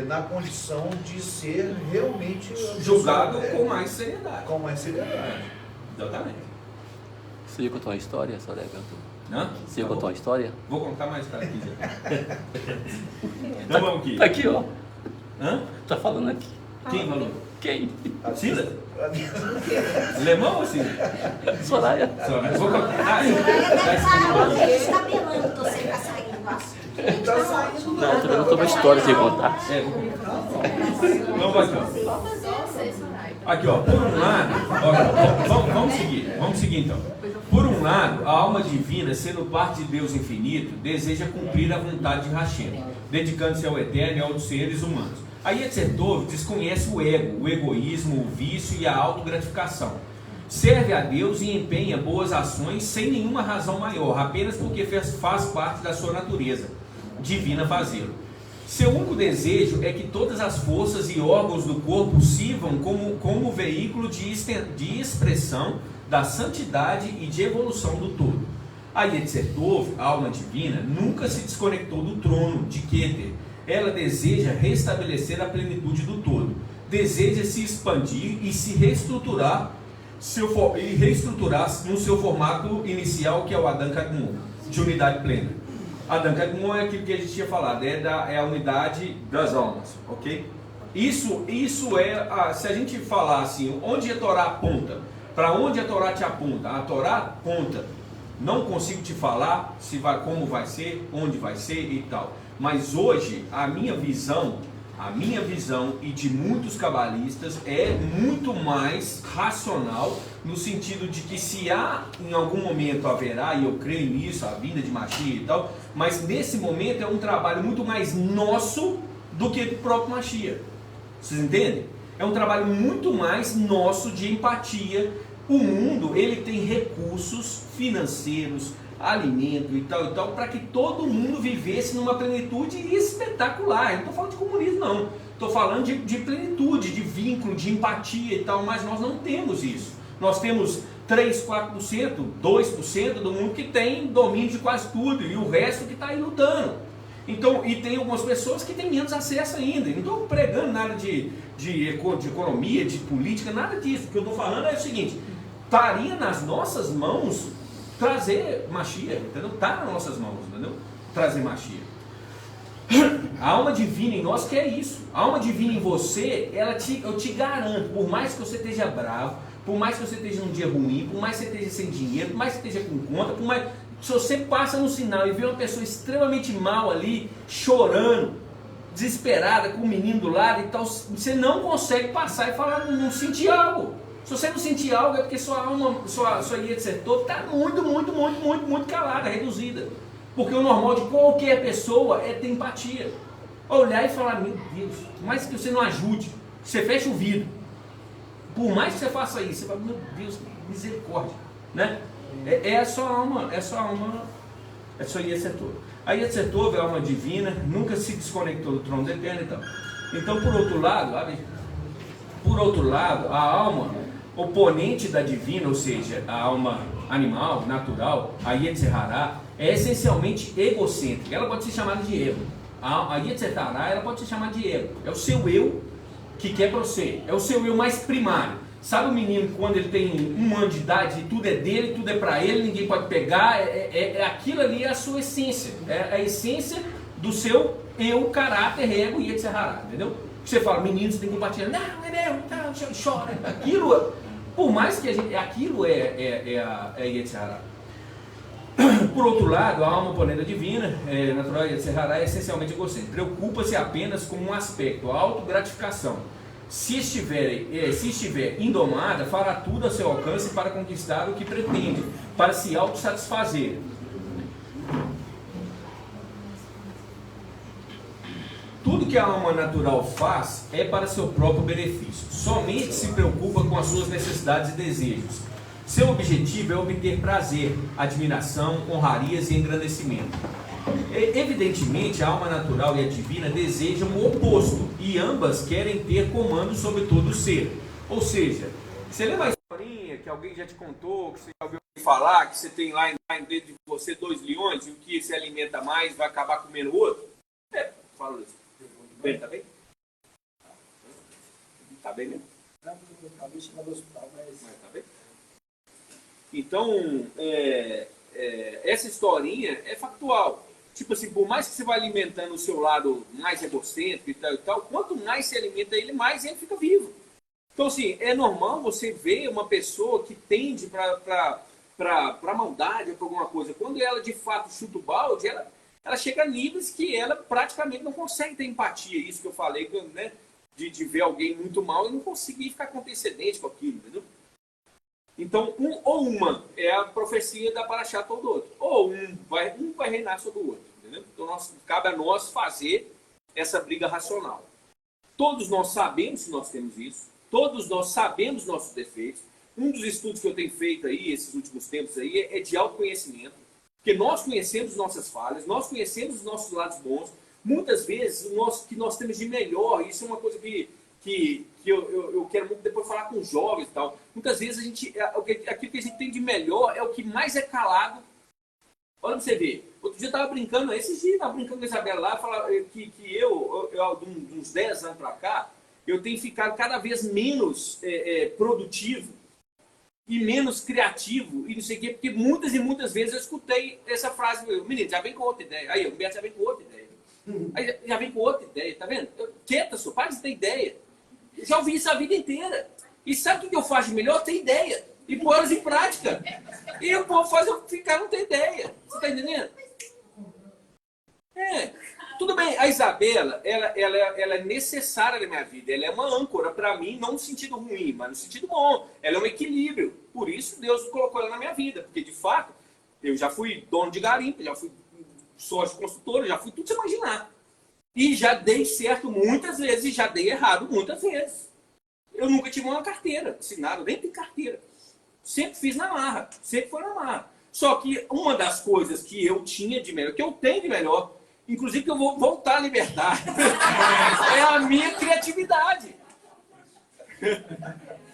na condição de ser realmente julgado com mais seriedade. Com mais seriedade. Exatamente. Você ia contar uma história, Soraya? Hã? Você ia contar uma história? Vou contar mais para aqui já. Então vamos aqui. Tá aqui, ó. Hã? Tá falando aqui. Quem falou? Quem? Cida? Alemão ou Cida? Soraya. Vou contar. Está pelando você para sair do assunto. Tá saindo. Não, eu também não tô uma história sem contar. Não vai não. Aqui, ó, por um lado, ó, vamos seguir então. Por um lado, a alma divina, sendo parte de Deus infinito, deseja cumprir a vontade de Hashem, dedicando-se ao eterno e aos seres humanos. A Yetzer Tov desconhece o ego, o egoísmo, o vício e a autogratificação. Serve a Deus e empenha boas ações sem nenhuma razão maior, apenas porque faz parte da sua natureza divina fazê-lo. Seu único desejo é que todas as forças e órgãos do corpo sirvam como veículo de expressão da santidade e de evolução do todo. A Yetzer Tov, a alma divina, nunca se desconectou do trono de Keter. Ela deseja restabelecer a plenitude do todo. deseja se expandir e se reestruturar, no seu formato inicial, que é o Adam Kadmon, de unidade plena. Adam Kadmon é aquilo que a gente tinha falado, é a unidade das almas, ok? Isso é, se a gente falar assim, onde a Torá aponta, para onde a Torá te aponta? A Torá aponta, não consigo te falar como vai ser, onde vai ser e tal, mas hoje a minha visão e de muitos cabalistas é muito mais racional, no sentido de que se há, em algum momento haverá, e eu creio nisso, a vinda de Mashiach e tal, mas nesse momento é um trabalho muito mais nosso do que do próprio Mashiach. Vocês entendem? É um trabalho muito mais nosso de empatia. O mundo, ele tem recursos financeiros, alimento e tal, para que todo mundo vivesse numa plenitude espetacular. Eu não estou falando de comunismo, não. Estou falando de plenitude, de vínculo, de empatia e tal, mas nós não temos isso. Nós temos 3, 4%, 2% do mundo que tem domínio de quase tudo, e o resto que está aí lutando. Então, e tem algumas pessoas que têm menos acesso ainda. Não estou pregando nada de economia, de política, nada disso. O que eu estou falando é o seguinte: estaria nas nossas mãos trazer Mashiach, entendeu? Está nas nossas mãos, entendeu? Trazer Mashiach. A alma divina em nós quer isso. A alma divina em você, eu te garanto, por mais que você esteja bravo, por mais que você esteja num dia ruim, por mais que você esteja sem dinheiro, por mais que você esteja com conta, por mais... Se você passa no sinal e vê uma pessoa extremamente mal ali, chorando, desesperada, com o menino do lado e tal, você não consegue passar e falar, não sentir algo. Se você não sentir algo é porque sua alma, sua Yetzer-Tov está muito calada, reduzida. Porque o normal de qualquer pessoa é ter empatia. Olhar e falar, meu Deus, por mais que você não ajude, você fecha o vidro, por mais que você faça isso, você fala, meu Deus, misericórdia, né? É a sua alma, é sua Yetzer-Tov. A Yetzer-Tov é a alma divina, nunca se desconectou do trono do Eterno e tal. Então, por outro lado, a alma oponente da divina, ou seja, a alma animal, natural, a Yetzer-Hará, é essencialmente egocêntrica. Ela pode ser chamada de ego. A Yetzer-Hará, ela pode ser chamada de ego. É o seu eu que quer para você. É o seu eu mais primário. Sabe o menino quando ele tem 1 ano de idade e tudo é dele, tudo é para ele, ninguém pode pegar? Aquilo ali é a sua essência. É a essência do seu eu, caráter, ego e Yetzer-Hará, entendeu? Você fala, menino, você tem que compartilhar. Não, é meu, não, chora. Aquilo, por mais que aquilo é a Yetzer-Hará. Por outro lado, a alma oponente divina, natural Yetzer-Hará, é essencialmente egocêntrica. Preocupa-se apenas com um aspecto, a autogratificação. Se estiver indomada, fará tudo a seu alcance para conquistar o que pretende, para se autossatisfazer. Tudo que a alma natural faz é para seu próprio benefício. Somente se preocupa com as suas necessidades e desejos. Seu objetivo é obter prazer, admiração, honrarias e engrandecimento. Evidentemente, a alma natural e a divina desejam o oposto, e ambas querem ter comando sobre todo o ser. Ou seja, você lembra a historinha que alguém já te contou, que você já ouviu falar, que você tem lá dentro de você 2 leões, e o que se alimenta mais vai acabar comendo o outro? Fala isso. Bem, tá bem? Tá bem mesmo? Não, eu acabei de chegar do hospital, mas tá bem? Então, essa historinha é factual. Tipo assim, por mais que você vá alimentando o seu lado mais egocêntrico e tal, quanto mais se alimenta ele, mais ele fica vivo. Então, assim, é normal você ver uma pessoa que tende para maldade ou para alguma coisa. Quando ela, de fato, chuta o balde, ela chega a níveis que ela praticamente não consegue ter empatia. Isso que eu falei, né? De ver alguém muito mal e não conseguir ficar condescendente com aquilo, entendeu? Então, uma é a profecia da Parashá todo outro. Ou um vai reinar sobre o outro. Entendeu? Então, cabe a nós fazer essa briga racional. Todos nós sabemos que nós temos isso. Todos nós sabemos nossos defeitos. Um dos estudos que eu tenho feito aí, esses últimos tempos aí, é de autoconhecimento. Porque nós conhecemos nossas falhas, nós conhecemos os nossos lados bons. Muitas vezes, o que nós temos de melhor, isso é uma coisa que eu quero muito depois falar com os jovens e tal. Muitas vezes aquilo que a gente tem de melhor é o que mais é calado. Olha pra você ver. Outro dia eu estava brincando, esses dias eu estava brincando com a Isabela lá, falar que eu de uns 10 anos para cá, eu tenho ficado cada vez menos produtivo e menos criativo e não sei o quê, porque muitas e muitas vezes eu escutei essa frase, menino, já vem com outra ideia. Aí, o Humberto já vem com outra ideia. Aí já vem com outra ideia, tá vendo? Quieta, só para de ter ideia. Eu já ouvi isso a vida inteira. E sabe o que eu faço de melhor? Ter ideia. E pôr elas em prática. E o povo faz eu ficar não ter ideia. Você tá entendendo? Tudo bem, a Isabela, ela é necessária na minha vida. Ela é uma âncora para mim, não no sentido ruim, mas no sentido bom. Ela é um equilíbrio. Por isso Deus colocou ela na minha vida. Porque, de fato, eu já fui dono de garimpo, já fui sócio construtor, já fui tudo que você imaginar. E já dei certo muitas vezes e já dei errado muitas vezes. Eu nunca tive uma carteira assinada, nem tenho carteira. Sempre fiz na marra, sempre foi na marra. Só que uma das coisas que eu tinha de melhor, que eu tenho de melhor, inclusive que eu vou voltar a libertar, é a minha criatividade.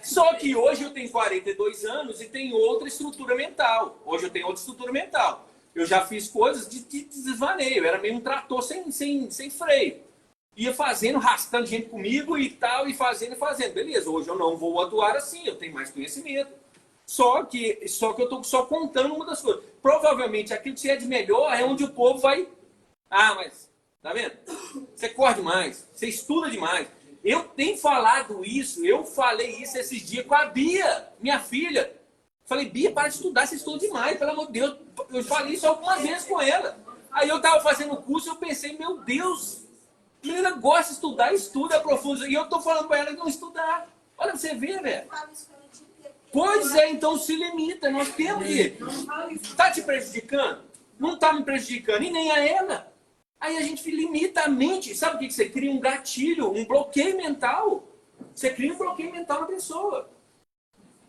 Só que hoje eu tenho 42 anos e tenho outra estrutura mental. Hoje eu tenho outra estrutura mental. Eu já fiz coisas de desvaneio, eu era meio um trator sem freio. Ia fazendo, arrastando gente comigo e tal, e fazendo. Beleza, hoje eu não vou atuar assim, eu tenho mais conhecimento. Só que eu estou só contando uma das coisas. Provavelmente aquilo que você é de melhor é onde o povo vai... Ah, mas, tá vendo? Você corre demais, você estuda demais. Eu tenho falado isso, eu falei isso esses dias com a Bia, minha filha. Falei, Bia, para de estudar, você estuda demais, pelo amor de Deus. Eu falei isso algumas vezes com ela. Aí eu estava fazendo o curso e eu pensei, meu Deus, a menina gosta de estudar, estuda, aprofunda. E eu estou falando para ela não estudar. Olha pra você ver, velho. Pois é, então se limita, nós temos que... Está te prejudicando? Não está me prejudicando, e nem a ela. Aí a gente limita a mente. Sabe o que você cria? Um gatilho, um bloqueio mental. Você cria um bloqueio mental na pessoa.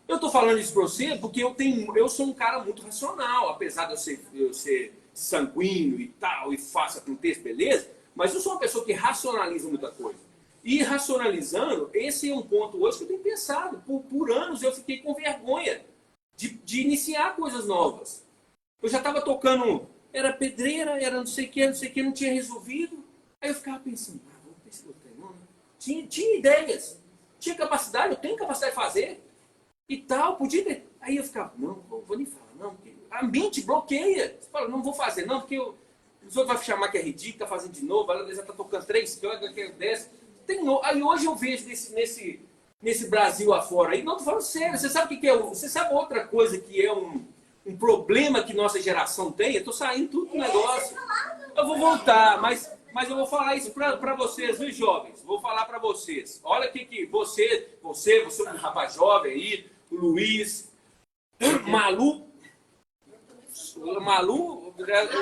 Eu estou falando isso para você porque eu sou um cara muito racional, apesar de eu ser sanguíneo e tal, e faço acontecer, beleza? Mas eu sou uma pessoa que racionaliza muita coisa. E racionalizando, esse é um ponto hoje que eu tenho pensado. Por anos eu fiquei com vergonha de iniciar coisas novas. Eu já estava tocando, era pedreira, era não sei o que, não tinha resolvido. Aí eu ficava pensando, vamos ver se eu tenho. Tinha ideias, tinha capacidade, eu tenho capacidade de fazer. E tal, podia ter. Aí eu ficava, não, vou nem falar, não, porque a mente bloqueia. Você fala, não vou fazer, não, porque os outros vão chamar que é ridículo, tá fazendo de novo, ela já tá tocando 3 coisas, daqui a 10. Aí hoje eu vejo nesse Brasil afora aí, não, tô falando sério, você sabe o que é? Você sabe outra coisa que é um problema que nossa geração tem? Eu tô saindo tudo do negócio. Eu vou voltar, mas eu vou falar isso para vocês, viu, jovens? Vou falar para vocês. Olha que você é um rapaz jovem aí, o Luiz, Malu,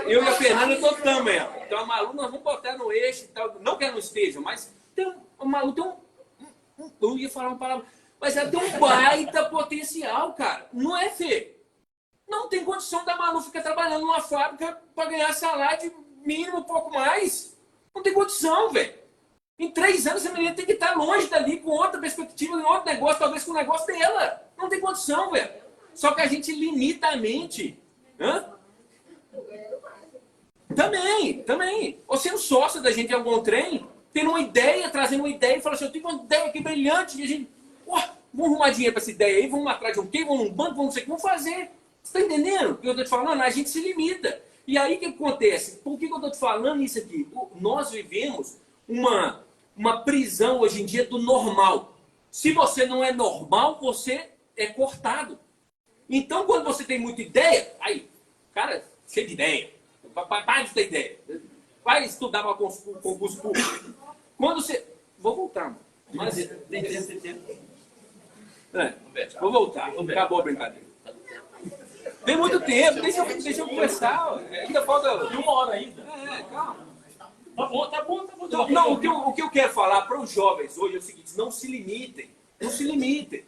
eu e a Fernanda tocamos ela. Então a Malu nós vamos botar no eixo e tal. Não que ela não esteja, mas a Malu tem eu ia falar uma palavra, mas ela tem um baita potencial, cara. Não é, Fê? Não tem condição da Malu ficar trabalhando numa fábrica para ganhar salário mínimo, um pouco mais. Não tem condição, velho. Em 3 anos, essa menina tem que estar longe dali, com outra perspectiva, em outro negócio, talvez com o negócio dela. Não tem condição, velho. Só que a gente limita a mente. Hã? Também. Ou sendo sócio da gente em algum trem, tendo uma ideia, trazendo uma ideia, e falando assim, eu tenho uma ideia aqui brilhante, e a gente, vamos arrumar dinheiro para essa ideia aí, vamos atrás de um quê, vamos num banco, vamos não sei o que, vamos fazer. Você está entendendo o que eu estou te falando? A gente se limita. E aí o que acontece? Por que eu estou te falando isso aqui? Nós vivemos uma prisão hoje em dia do normal. Se você não é normal, você é cortado. Então, quando você tem muita ideia, aí, cara, cheio de ideia. Para de ter ideia. Vai estudar para concurso público. Quando você... Vou voltar, mano. Mas... vou voltar. Acabou a brincadeira. Tem muito tempo, deixa eu conversar. Ainda falta 1 hora ainda. Calma. Tá bom. Não, o que eu quero falar para os jovens hoje é o seguinte, não se limitem. Não se limitem.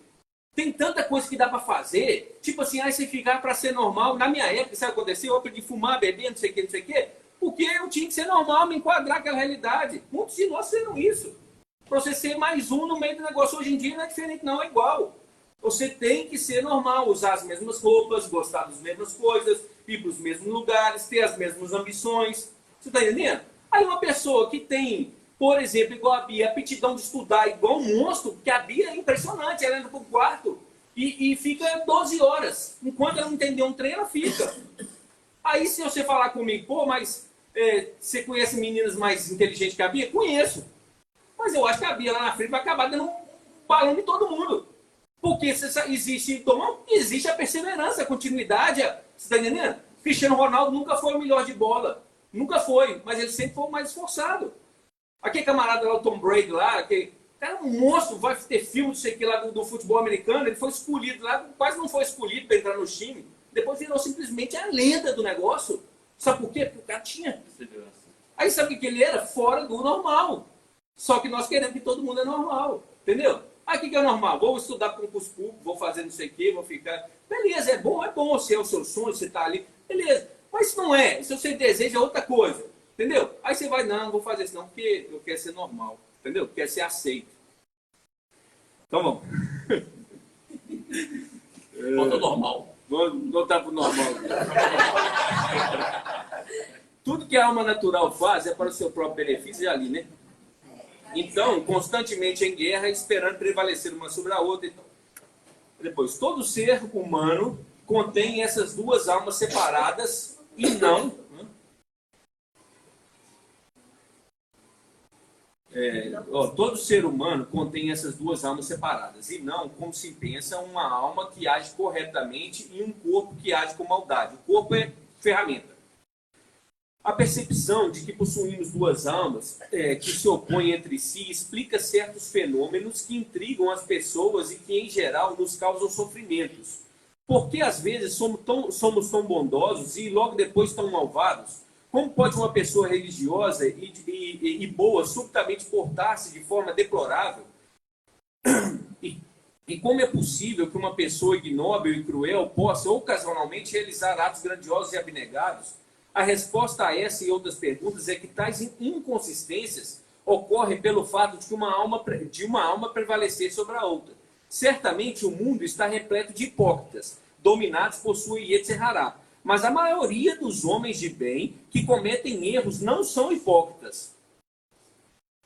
Tem tanta coisa que dá para fazer, tipo assim, aí você ficar para ser normal. Na minha época, sabe o que aconteceu? Eu aprendi a fumar, beber, não sei o que, porque eu tinha que ser normal, me enquadrar aquela realidade. Muitos de nós fizeram isso. Para você ser mais um no meio do negócio. Hoje em dia não é diferente, não, é igual. Você tem que ser normal, usar as mesmas roupas, gostar das mesmas coisas, ir para os mesmos lugares, ter as mesmas ambições. Você está entendendo? Aí uma pessoa que tem Por exemplo, igual a Bia, a aptidão de estudar igual um monstro, porque a Bia é impressionante, ela entra pro quarto e fica 12 horas. Enquanto ela não entender um trem, ela fica. Aí se você falar comigo, pô, mas você conhece meninas mais inteligentes que a Bia? Conheço. Mas eu acho que a Bia lá na frente vai acabar dando um balão em todo mundo. Porque existe a perseverança, a continuidade. Você está entendendo? Cristiano Ronaldo nunca foi o melhor de bola. Nunca foi, mas ele sempre foi o mais esforçado. Aquele camarada lá, o Tom Brady lá, aquele cara é um monstro, vai ter filme, não sei o que lá do futebol americano, ele foi escolhido lá, quase não foi escolhido para entrar no time. Depois virou simplesmente a lenda do negócio. Sabe por quê? Porque o cara tinha perseverança. Aí sabe o que ele era? Fora do normal. Só que nós queremos que todo mundo é normal. Entendeu? Aí o que é normal? Vou estudar para concurso público, vou fazer não sei o quê, vou ficar... Beleza, é bom, se é o seu sonho, você está ali. Beleza. Mas se não é, se você deseja outra coisa, entendeu? Aí você vai, não vou fazer isso não, porque eu quero ser normal. Entendeu? Eu quero ser aceito. Então vamos. Volta ao normal. Vamos voltar para o normal. Tudo que a alma natural faz é para o seu próprio benefício, já ali, né? Então, constantemente em guerra, esperando prevalecer uma sobre a outra. Então. Depois, todo ser humano contém essas duas almas separadas e não... todo ser humano contém essas duas almas separadas e não, como se pensa, uma alma que age corretamente e um corpo que age com maldade. O corpo é ferramenta. A percepção de que possuímos duas almas que se opõem entre si explica certos fenômenos que intrigam as pessoas e que, em geral, nos causam sofrimentos. Porque, às vezes, somos tão bondosos e, logo depois, tão malvados? Como pode uma pessoa religiosa e boa subitamente portar-se de forma deplorável? E como é possível que uma pessoa ignóbil e cruel possa ocasionalmente realizar atos grandiosos e abnegados? A resposta a essa e outras perguntas é que tais inconsistências ocorrem pelo fato de uma alma prevalecer sobre a outra. Certamente o mundo está repleto de hipócritas, dominados por sua Yetzer Hará. Mas a maioria dos homens de bem que cometem erros não são hipócritas,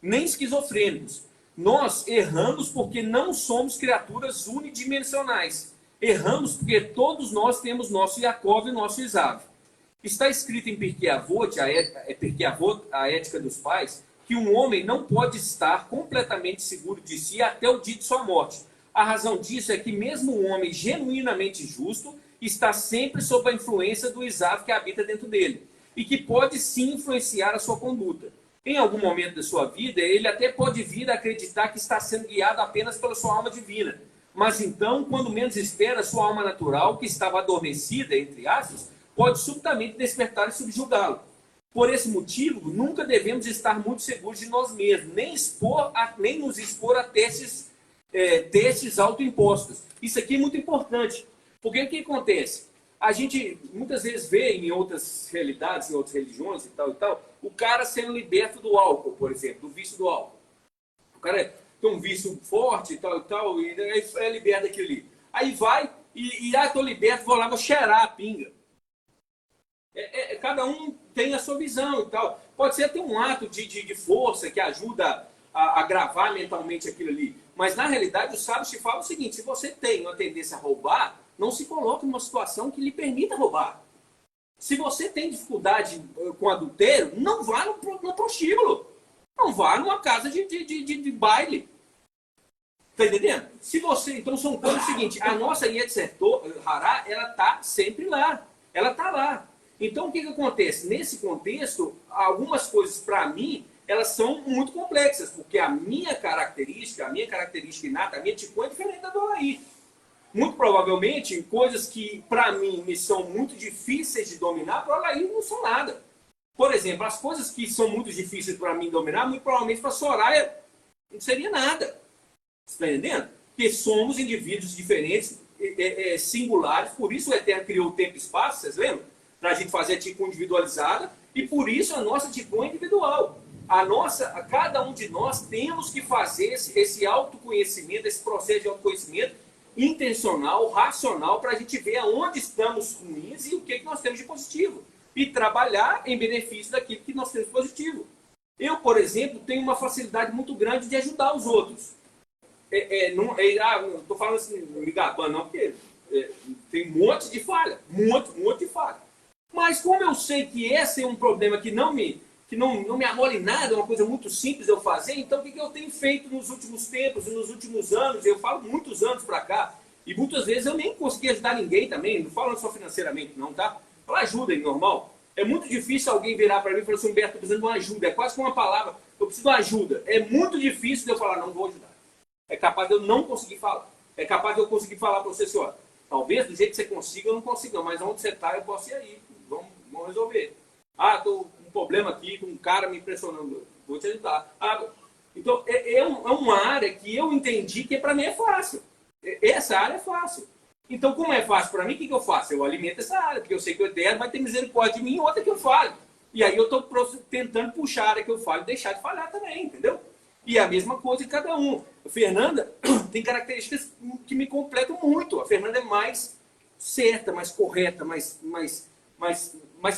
nem esquizofrênicos. Nós erramos porque não somos criaturas unidimensionais. Erramos porque todos nós temos nosso Yaakov e nosso Esav. Está escrito em Pirkei Avot, a ética dos pais, que um homem não pode estar completamente seguro de si até o dia de sua morte. A razão disso é que mesmo um homem genuinamente justo está sempre sob a influência do Esav que habita dentro dele, e que pode sim influenciar a sua conduta. Em algum momento da sua vida, ele até pode vir a acreditar que está sendo guiado apenas pela sua alma divina. Mas então, quando menos espera, sua alma natural, que estava adormecida, entre aspas, pode subitamente despertar e subjugá-lo. Por esse motivo, nunca devemos estar muito seguros de nós mesmos, nem nos expor a testes autoimpostos. Isso aqui é muito importante. Porque o que acontece? A gente muitas vezes vê em outras realidades, em outras religiões e tal, o cara sendo liberto do álcool, por exemplo, do vício do álcool. O cara tem um vício forte e tal, e é liberto daquilo ali. Aí vai estou liberto, vou lá, vou cheirar a pinga. Cada um tem a sua visão e tal. Pode ser até um ato de força que ajuda a gravar mentalmente aquilo ali. Mas, na realidade, os sábios te falam o seguinte: se você tem uma tendência a roubar, não se coloque numa situação que lhe permita roubar. Se você tem dificuldade com adultério, não vá no prostíbulo. Não vá numa casa de baile. Está entendendo? Então, são coisas seguintes. A nossa Yetzer Hará, ela está sempre lá. Ela está lá. Então, o que acontece? Nesse contexto, algumas coisas, para mim, elas são muito complexas, porque a minha característica inata, a minha ticô é diferente da do Alaí. Muito provavelmente, coisas que, para mim, me são muito difíceis de dominar, para o Alaí não são nada. Por exemplo, as coisas que são muito difíceis para mim dominar, muito provavelmente para a Soraya não seria nada. Você está entendendo? Porque somos indivíduos diferentes, singulares, por isso o Eterno criou o tempo e espaço, vocês lembram? Para a gente fazer a ticô individualizada, e por isso a nossa ticô é individual. Cada um de nós temos que fazer esse autoconhecimento, esse processo de autoconhecimento intencional, racional, para a gente ver aonde estamos ruins e o que nós temos de positivo. E trabalhar em benefício daquilo que nós temos de positivo. Eu, por exemplo, tenho uma facilidade muito grande de ajudar os outros. Não estou falando assim, me gabando, não, porque tem um monte de falha, um monte de falha. Mas como eu sei que esse é um problema que não me amole nada, é uma coisa muito simples de eu fazer, então o que eu tenho feito nos últimos tempos e nos últimos anos, eu falo muitos anos para cá, e muitas vezes eu nem consegui ajudar ninguém também, não falando só financeiramente não, tá? Fala ajuda, normal. É muito difícil alguém virar para mim e falar assim, Humberto, estou precisando de uma ajuda, é quase que uma palavra, eu preciso de uma ajuda. É muito difícil de eu falar, não vou ajudar. É capaz de eu não conseguir falar. É capaz de eu conseguir falar para você assim, ó, talvez do jeito que você consiga, eu não consigo não, mas onde você está, eu posso ir aí. Vamos resolver. Estou com um problema aqui, com um cara me impressionando. Vou te ajudar. Então, é uma área que eu entendi que para mim é fácil. Essa área é fácil. Então, como é fácil para mim, o que eu faço? Eu alimento essa área, porque eu sei que o Eterno vai ter misericórdia de mim e outra que eu falo. E aí eu estou tentando puxar a área que eu falo e deixar de falhar também, entendeu? E é a mesma coisa em cada um. A Fernanda tem características que me completam muito. A Fernanda é mais certa, mais correta, mais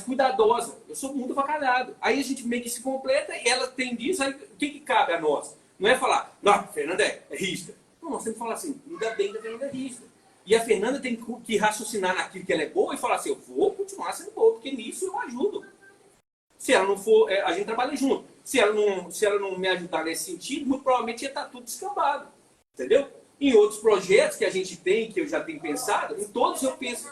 cuidadosa. Eu sou muito avacalhado. Aí a gente meio que se completa e ela tem disso, aí o que cabe a nós? Não é falar, não, a Fernanda é rígida. Não, nós temos que falar assim, ainda bem que a Fernanda é rígida. E a Fernanda tem que raciocinar naquilo que ela é boa e falar assim, eu vou continuar sendo boa, porque nisso eu ajudo. Se ela não for, a gente trabalha junto. Se ela não me ajudar nesse sentido, muito provavelmente ia estar tudo descambado. Entendeu? Em outros projetos que a gente tem, que eu já tenho pensado, em todos eu penso.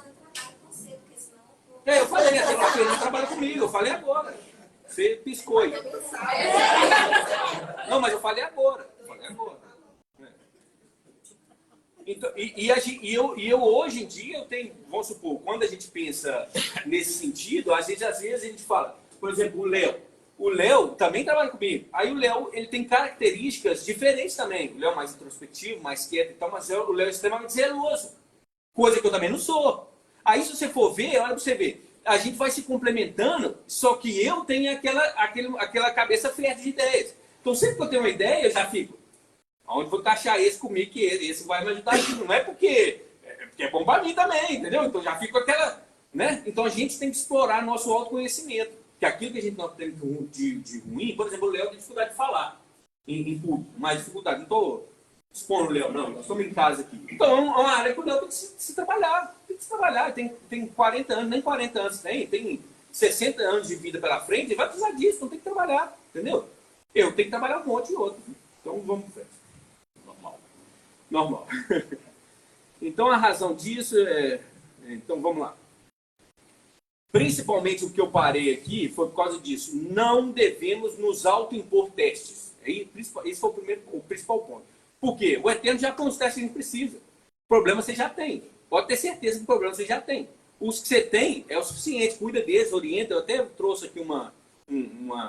Eu falei, até que a Fernanda trabalha comigo, eu falei agora. Você piscou aí. Não, mas eu falei agora. Então, eu hoje em dia eu tenho, vamos supor, quando a gente pensa nesse sentido, às vezes a gente fala, por exemplo, o Léo também trabalha comigo. Aí o Léo, ele tem características diferentes também. O Léo é mais introspectivo, mais quieto e tal, mas o Léo é extremamente zeloso. Coisa que eu também não sou. Aí se você for ver, olha pra você ver, a gente vai se complementando, só que eu tenho aquela cabeça fértil de ideias. Então sempre que eu tenho uma ideia, eu já fico, onde vou encaixar esse comigo, que esse vai me ajudar aqui. Não é porque é bom para mim também, entendeu? Então já fico aquela, né? Então a gente tem que explorar nosso autoconhecimento. Que aquilo que a gente não tem de ruim, por exemplo, o Léo tem dificuldade de falar em público, mais dificuldade. Não estou expondo o Léo, não, nós estamos em casa aqui. Então é uma área que o Léo tem que se trabalhar. Tem que se trabalhar, tem 40 anos, nem 40 anos tem 60 anos de vida pela frente, e vai precisar disso, então tem que trabalhar, entendeu? Eu tenho que trabalhar um monte de outro. Então vamos ver. Normal. Então a razão disso então vamos lá. Principalmente o que eu parei aqui foi por causa disso. Não devemos nos autoimpor testes. Esse foi o principal ponto. Por quê? O Eterno já põe os testes que a gente precisa. Problema você já tem. Pode ter certeza que o problema você já tem. Os que você tem é o suficiente. Cuida deles, orienta. Eu até trouxe aqui uma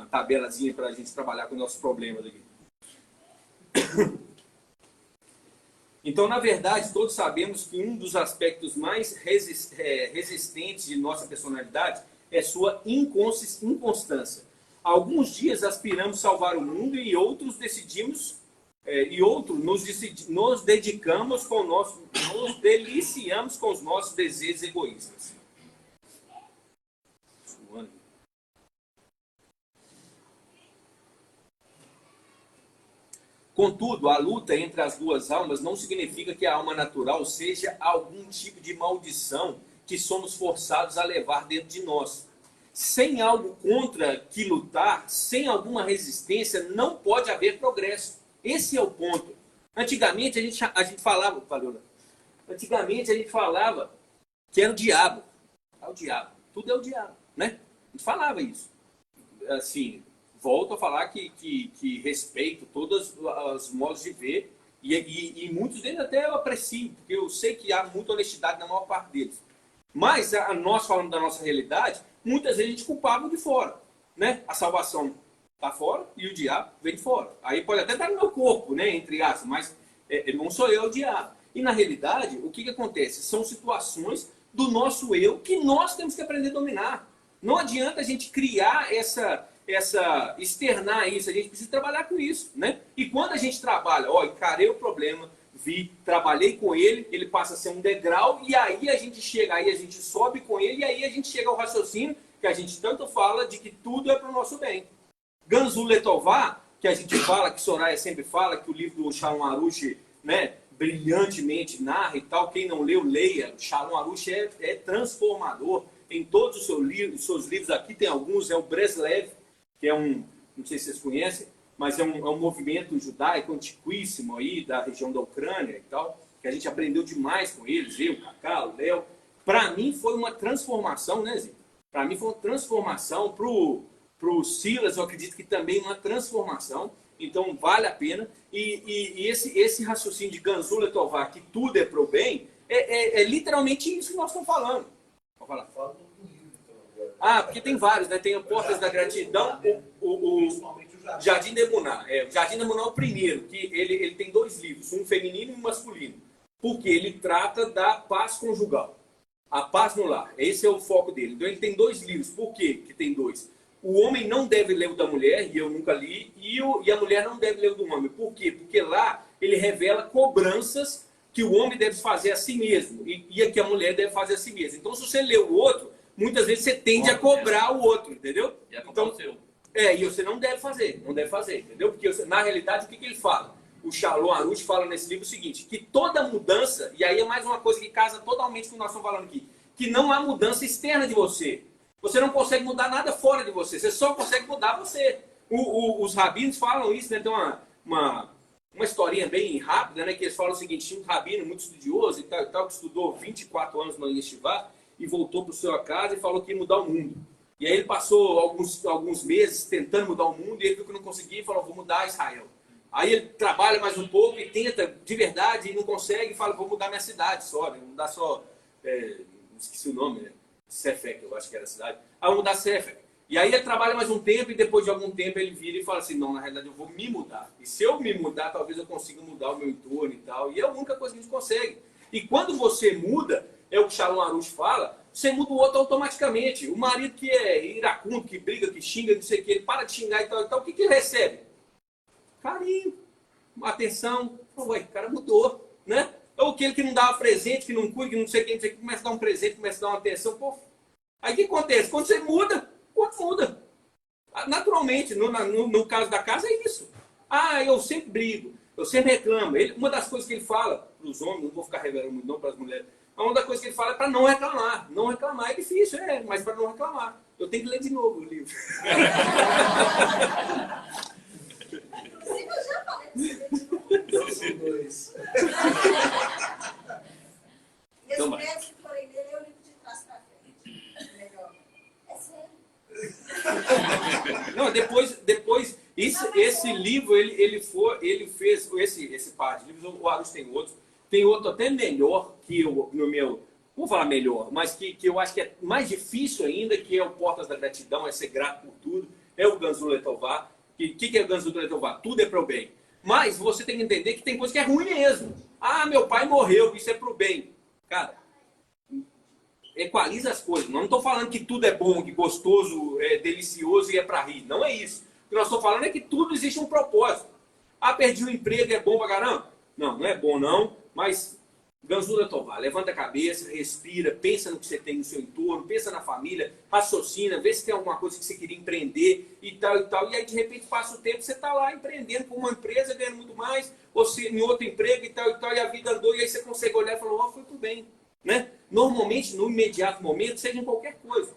tabelazinha para a gente trabalhar com nossos problemas aqui. Então, na verdade, todos sabemos que um dos aspectos mais resistentes de nossa personalidade é sua inconstância. Alguns dias aspiramos salvar o mundo e outros nos deliciamos com os nossos desejos egoístas. Contudo, a luta entre as duas almas não significa que a alma natural seja algum tipo de maldição que somos forçados a levar dentro de nós. Sem algo contra que lutar, sem alguma resistência, não pode haver progresso. Esse é o ponto. Antigamente a gente falava, antigamente a gente falava que era o diabo. É o diabo. Tudo é o diabo, né? A gente falava isso. Assim, volto a falar que respeito todos os modos de ver e muitos deles até eu aprecio, porque eu sei que há muita honestidade na maior parte deles. Mas nós falando da nossa realidade, muitas vezes a gente culpava de fora, né? A salvação está fora e o diabo vem de fora. Aí pode até estar no meu corpo, né? Entre aspas, mas não sou eu o diabo. E na realidade, o que acontece? São situações do nosso eu que nós temos que aprender a dominar. Não adianta a gente criar externar isso, a gente precisa trabalhar com isso, né? E quando a gente trabalha, encarei o problema, trabalhei com ele, ele passa a ser um degrau, e aí a gente chega, aí a gente sobe com ele, e aí a gente chega ao raciocínio que a gente tanto fala de que tudo é para o nosso bem. Gansu Letová, que a gente fala, que Soraya sempre fala, que o livro do Shalom Arush, né, brilhantemente narra e tal, quem não leu, leia. Shalom Arush é transformador. Em todos os seus livros, aqui tem alguns, é o Breslev, que é um, não sei se vocês conhecem, mas é um movimento judaico antiquíssimo aí, da região da Ucrânia e tal, que a gente aprendeu demais com eles, eu, o Cacá, o Léo. Para mim foi uma transformação, né, Zé? Para mim foi uma transformação, pro Silas, eu acredito que também uma transformação, então vale a pena. E esse raciocínio de Gansu Letová, que tudo é pro bem, é literalmente isso que nós estamos falando. Vou falar. Fala do livro, então. Ah, porque tem vários, né? Tem o Portas da Gratidão, o Jardim de Emuná. O Jardim de Emuná é o primeiro, que ele tem 2 livros, um feminino e um masculino. Porque ele trata da paz conjugal. A paz no lar. Esse é o foco dele. Então ele tem 2 livros. Por quê que tem 2? O homem não deve ler o da mulher, e eu nunca li, e a mulher não deve ler o do homem. Por quê? Porque lá ele revela cobranças que o homem deve fazer a si mesmo, e que a mulher deve fazer a si mesma. Então, se você lê o outro, muitas vezes você tende a cobrar o outro, entendeu? Então, e você não deve fazer, entendeu? Porque na realidade, o que ele fala? O Shalom Arush fala nesse livro o seguinte, que toda mudança, e aí é mais uma coisa que casa totalmente com o que nós estamos falando aqui, que não há mudança externa de você. Você não consegue mudar nada fora de você, você só consegue mudar você. Os rabinos falam isso, né? Tem uma historinha bem rápida, né? Que eles falam o seguinte, tinha um rabino muito estudioso e tal, que estudou 24 anos no Yeshiva e voltou para sua casa e falou que ia mudar o mundo. E aí ele passou alguns meses tentando mudar o mundo e ele viu que não conseguia e falou, vou mudar Israel. Aí ele trabalha mais um pouco e tenta de verdade e não consegue e fala, vou mudar minha cidade só, né? Vou mudar só, esqueci o nome, né? Sefek, eu acho que era a cidade. Aí vou mudar Sefek. E aí ele trabalha mais um tempo e depois de algum tempo ele vira e fala assim, não, na realidade eu vou me mudar. E se eu me mudar, talvez eu consiga mudar o meu entorno e tal. E é a única coisa que a gente consegue. E quando você muda, é o que Shalom Arush fala, você muda o outro automaticamente. O marido que é iracundo, que briga, que xinga, não sei o que, ele para de xingar e tal, o que ele recebe? Carinho, atenção. Ué, o cara mudou, né? Ou aquele que não dava presente, que não cuida, que não sei o que, começa a dar um presente, começa a dar uma atenção. Pô. Aí o que acontece? Quando você muda, muda. Naturalmente, no caso da casa é isso. Ah, eu sempre brigo, eu sempre reclamo. Uma das coisas que ele fala para os homens, não vou ficar revelando muito não para as mulheres, uma das coisas que ele fala é para não reclamar. Não reclamar é difícil, mas para não reclamar. Eu tenho que ler de novo o livro. Inclusive, eu já falei São 2. E as mulheres que forem ler, eu livro de trás para frente. Melhor. É sério. Não, depois esse livro, ele fez esse par de livros, o Arush tem outro até melhor que no meu, vou falar melhor, mas que eu acho que é mais difícil ainda, que é o Portas da Gratidão, é ser grato por tudo, é o Gansu Letová. O que é o Gansu Letová? Tudo é pro bem. Mas você tem que entender que tem coisa que é ruim mesmo. Ah, meu pai morreu, isso é pro bem. Cara, equaliza as coisas. Não estou falando que tudo é bom, que gostoso, é delicioso e é para rir. Não é isso. O que nós estamos falando é que tudo existe um propósito. Ah, perdi o emprego, é bom pra caramba? Não, não é bom não, mas Gansu Letová, levanta a cabeça, respira, pensa no que você tem no seu entorno, pensa na família, raciocina, vê se tem alguma coisa que você queria empreender e tal e tal. E aí, de repente, passa o tempo, você está lá empreendendo com uma empresa, ganhando muito mais, ou se, em outro emprego e tal, e a vida andou, e aí você consegue olhar e falar, foi tudo bem. Né? Normalmente, no imediato momento, seja em qualquer coisa.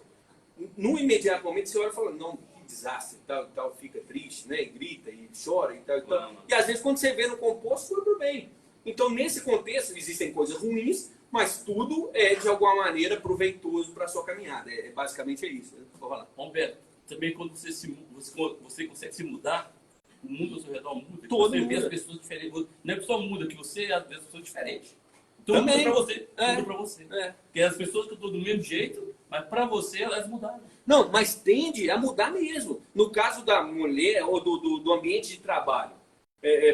No imediato momento, você olha e fala, não, que desastre, e tal, fica triste, né? E grita, e chora, e tal, e tal. E às vezes, quando você vê no composto, foi tudo bem. Então, nesse contexto, existem coisas ruins, mas tudo é, de alguma maneira, proveitoso para a sua caminhada. Basicamente é isso. Vou falar. Humberto, também quando você consegue se mudar, o mundo ao seu redor muda. Todo você mundo. vê as pessoas diferentes. Não é que só muda, que você vê as pessoas diferentes. Então, Também. muda para você. É. Muda para você. É. Porque as pessoas que estão do mesmo jeito, mas para você elas mudaram. Não, mas tende a mudar mesmo. No caso da mulher ou do ambiente de trabalho.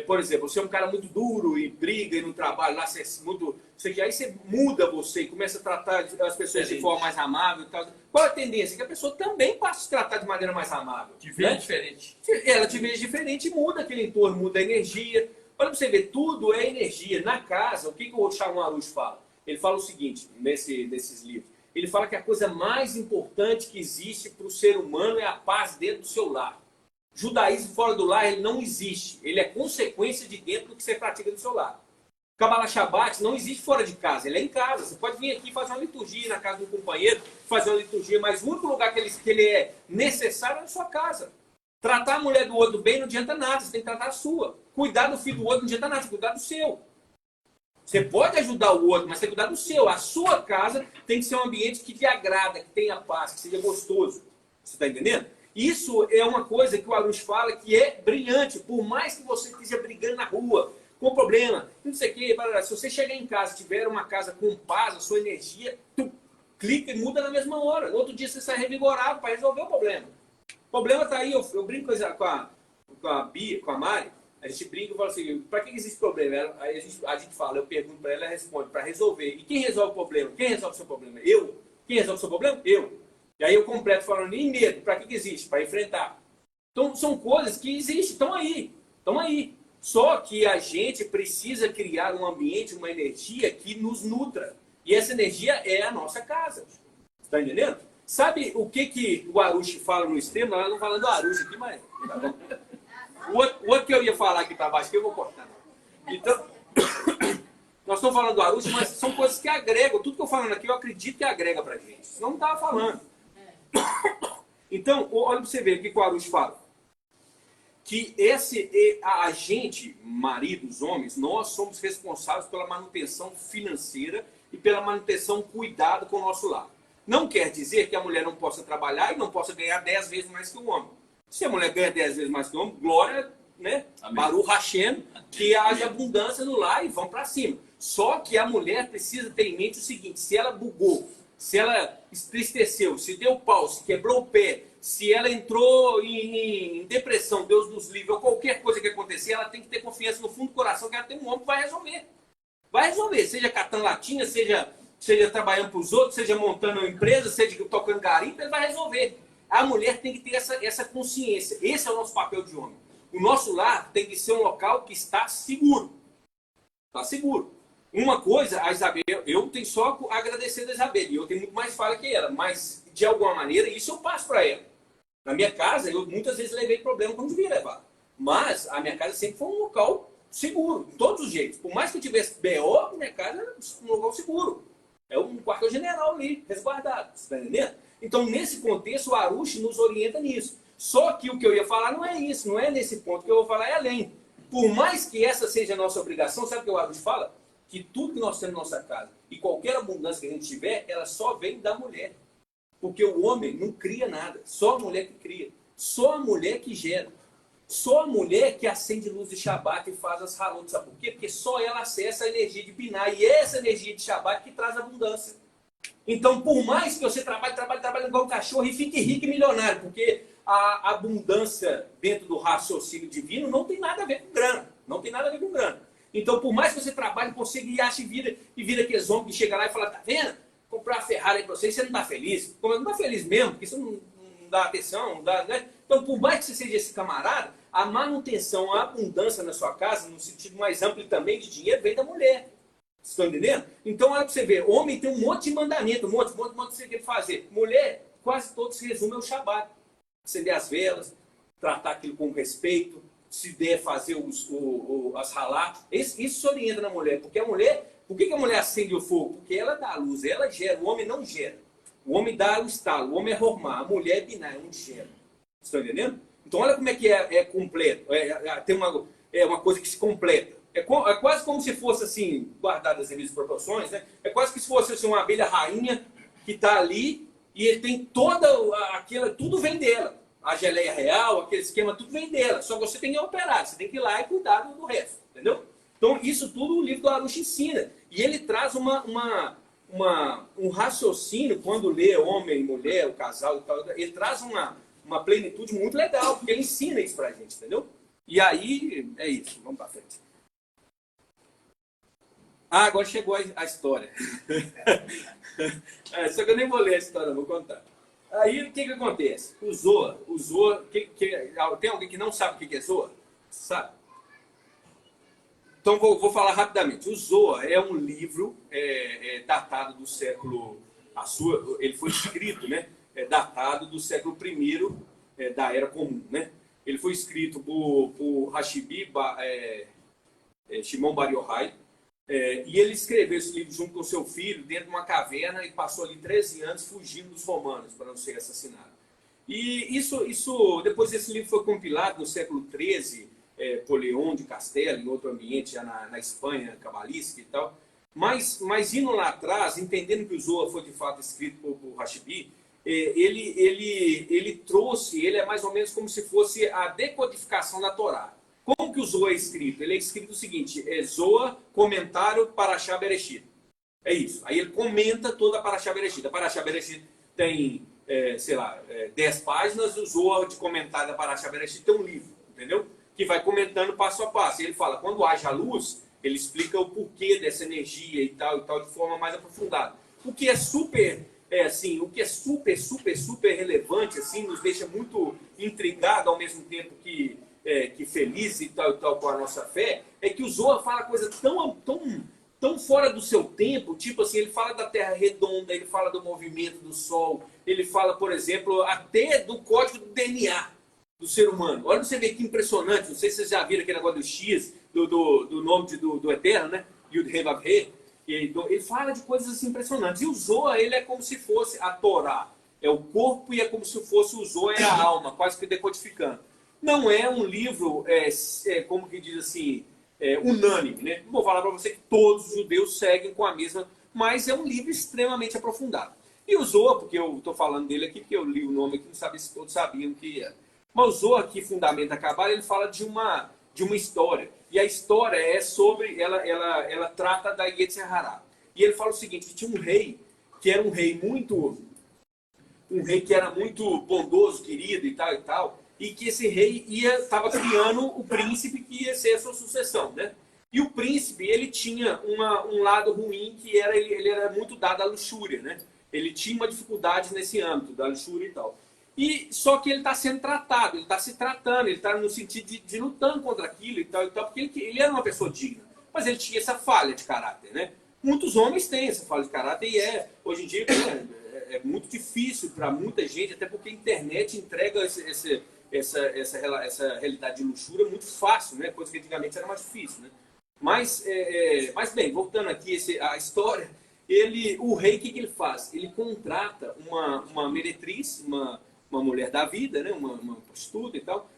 Por exemplo, você é um cara muito duro e briga e no trabalho lá, você é muito. Aí você muda você e começa a tratar as pessoas de forma mais amável e tal. Qual é a tendência? Que a pessoa também passa a se tratar de maneira mais amável. Te vê diferente. Ela te vê diferente e muda aquele entorno, muda a energia. Olha pra você ver, tudo é energia. Na casa, o que o Shalom Arush fala? Ele fala o seguinte, nesses livros. Ele fala que a coisa mais importante que existe para o ser humano é a paz dentro do seu lar. Judaísmo fora do lar, ele não existe. Ele é consequência de dentro do que você pratica no seu lar. Kabbalah Shabbat não existe fora de casa, ele é em casa. Você pode vir aqui fazer uma liturgia na casa do companheiro, fazer uma liturgia, mas o único lugar que ele é necessário é na sua casa. Tratar a mulher do outro bem não adianta nada, você tem que tratar a sua. Cuidar do filho do outro não adianta nada, você tem que cuidar do seu. Você pode ajudar o outro, mas você tem que cuidar do seu. A sua casa tem que ser um ambiente que te agrada, que tenha paz, que seja gostoso. Você está entendendo? Isso é uma coisa que o Arush fala que é brilhante. Por mais que você esteja brigando na rua, com problema, não sei o quê, se você chegar em casa e tiver uma casa com paz, a sua energia, tu clica e muda na mesma hora. No outro dia você sai revigorado para resolver o problema. O problema está aí, eu brinco com a Bia, com a Mari, a gente brinca e fala assim, para que existe problema? Aí a gente fala, eu pergunto para ela, ela responde, para resolver. E quem resolve o problema? Quem resolve o seu problema? Eu. Quem resolve o seu problema? Eu. E aí eu completo falando, e medo, para que existe? Para enfrentar. Então são coisas que existem, estão aí. Só que a gente precisa criar um ambiente, uma energia que nos nutra. E essa energia é a nossa casa. Está entendendo? Sabe o que o Arush fala no extremo? Nós não falando do Arush aqui, mas... Tá bom. O outro que eu ia falar aqui para baixo, que eu vou cortar. Então, nós estamos falando do Arush, mas são coisas que agregam. Tudo que eu falando aqui, eu acredito que agrega para a gente. Senão não estava falando. Então, olha para você ver o que o Arush fala. Que a gente, maridos, homens, nós somos responsáveis pela manutenção financeira e pela manutenção, cuidado com o nosso lar. Não quer dizer que a mulher não possa trabalhar e não possa ganhar 10 vezes mais que o homem. Se a mulher ganha 10 vezes mais que o homem, glória, né? Baruch Hashem, que haja abundância no lar e vão para cima. Só que a mulher precisa ter em mente o seguinte, se ela bugou, se ela entristeceu, se deu pau, se quebrou o pé, se ela entrou em depressão, Deus nos livre, ou qualquer coisa que acontecer, ela tem que ter confiança no fundo do coração que ela tem um homem que vai resolver. Vai resolver, seja catando latinha, seja trabalhando para os outros, seja montando uma empresa, seja tocando garimpo, ele vai resolver. A mulher tem que ter essa consciência. Esse é o nosso papel de homem. O nosso lar tem que ser um local que está seguro. Está seguro. Uma coisa, a Isabel, eu tenho só a agradecer a Isabel, e eu tenho muito mais fala que ela, mas de alguma maneira isso eu passo para ela. Na minha casa, eu muitas vezes levei problema quando devia levar. Mas a minha casa sempre foi um local seguro, de todos os jeitos. Por mais que eu tivesse BO, minha casa era um local seguro. É um quartel-general ali, resguardado. Você está entendendo? Então, nesse contexto, o Arush nos orienta nisso. Só que o que eu ia falar não é isso, não é nesse ponto. O que eu vou falar é além. Por mais que essa seja a nossa obrigação, sabe o que o Arush fala? Que tudo que nós temos na nossa casa e qualquer abundância que a gente tiver, ela só vem da mulher. Porque o homem não cria nada. Só a mulher que cria. Só a mulher que gera. Só a mulher que acende luz de Shabbat e faz as halotas. Sabe por quê? Porque só ela acessa a energia de Binah. E essa energia de Shabbat que traz abundância. Então, por mais que você trabalhe igual um cachorro e fique rico e milionário, porque a abundância dentro do raciocínio divino não tem nada a ver com grana. Não tem nada a ver com grana. Então, por mais que você trabalhe, consiga e ache e vira aqueles homens que chega lá e fala, tá vendo? Comprar a Ferrari aí pra você e você não tá feliz. Como não tá feliz mesmo, porque você não dá atenção, não dá, né? Então, por mais que você seja esse camarada, a manutenção, a abundância na sua casa, no sentido mais amplo também de dinheiro, vem da mulher. Vocês estão entendendo? Então, olha pra você ver, homem tem um monte de mandamento, um monte que você tem que fazer. Mulher, quase todos se resumem ao Shabbat. Acender as velas, tratar aquilo com respeito, se der fazer as raladas. Isso se orienta na mulher, porque a mulher... Por que a mulher acende o fogo? Porque ela dá a luz, ela gera, o homem não gera. O homem dá o estalo, o homem é Hormá, a mulher é Binah, é onde gera. Estão entendendo? Então olha como é que é completo, tem uma coisa que se completa. É quase como se fosse assim, guardado as devidas proporções, né? É quase que se fosse assim, uma abelha rainha que está ali e ele tem toda aquela, tudo vem dela. A geleia real, aquele esquema, tudo vem dela. Só que você tem que operar, você tem que ir lá e cuidar do resto, entendeu? Então, isso tudo o livro do Arush ensina. E ele traz um raciocínio, quando lê homem, mulher, o casal e tal, ele traz uma plenitude muito legal, porque ele ensina isso pra gente, entendeu? E aí, é isso. Vamos pra frente. Ah, agora chegou a história. Só que eu nem vou ler a história, vou contar. Aí, o que acontece? O Zohar, tem alguém que não sabe o que é Zohar? Sabe? Então, vou falar rapidamente. O Zohar é um livro datado do século... ele foi escrito, né? Datado do século I da Era Comum, né? Ele foi escrito por Hashibi Shimon Bar Yochai. E ele escreveu esse livro junto com seu filho dentro de uma caverna e passou ali 13 anos fugindo dos romanos para não ser assassinado. E depois esse livro foi compilado no século XIII, por Leão de Castela, em outro ambiente, já na Espanha, cabalística e tal. Mas indo lá atrás, entendendo que o Zohar foi de fato escrito por Hashibi, ele trouxe, ele é mais ou menos como se fosse a decodificação da Torá. Como que o Zohar é escrito? Ele é escrito o seguinte, Zohar, comentário Parashá Bereshit. É isso. Aí ele comenta toda a Parashá Bereshit. A Parashá Bereshit tem, 10 páginas, o Zohar de comentário da Parashá Bereshit tem um livro, entendeu? Que vai comentando passo a passo. E ele fala, quando haja luz, ele explica o porquê dessa energia e tal, de forma mais aprofundada. O que é super relevante, assim, nos deixa muito intrigado ao mesmo tempo que feliz e tal com a nossa fé, é que o Zohar fala coisa tão fora do seu tempo, tipo assim, ele fala da Terra redonda, ele fala do movimento do Sol, ele fala, por exemplo, até do código do DNA do ser humano. Olha você ver que impressionante, não sei se vocês já viram aquele negócio do X, do nome do Eterno, né? Yud-Heh Vav-Heh. Ele fala de coisas assim impressionantes. E o Zohar, ele é como se fosse a Torá, é o corpo, e é como se fosse o Zohar, é a alma, quase que decodificando. Não é um livro, como que diz assim, unânime, né? Não vou falar para você que todos os judeus seguem com a mesma, mas é um livro extremamente aprofundado. E o Zohar, porque eu estou falando dele aqui, porque eu li o nome aqui, não sabia se todos sabiam o que era. Mas o Zohar, que fundamenta a Kabbalah, ele fala de uma história. E a história é sobre, ela trata da Yetzer Hará. E ele fala o seguinte, que tinha um rei, que era um rei que era muito bondoso, querido e tal, e que esse rei estava criando o príncipe que ia ser a sua sucessão, né? E o príncipe, ele tinha um lado ruim, que ele era muito dado à luxúria, né? Ele tinha uma dificuldade nesse âmbito, da luxúria e tal. Só que ele está sendo tratado, ele está se tratando, ele está no sentido de lutando contra aquilo e tal, porque ele era uma pessoa digna. Mas ele tinha essa falha de caráter, né? Muitos homens têm essa falha de caráter e hoje em dia é muito difícil para muita gente, até porque a internet entrega essa realidade de luxúria muito fácil, né? Coisa que antigamente era mais difícil, né? Mas bem, voltando aqui a história, o rei, o que ele faz? Ele contrata uma meretriz, uma mulher da vida, né? uma prostituta e tal,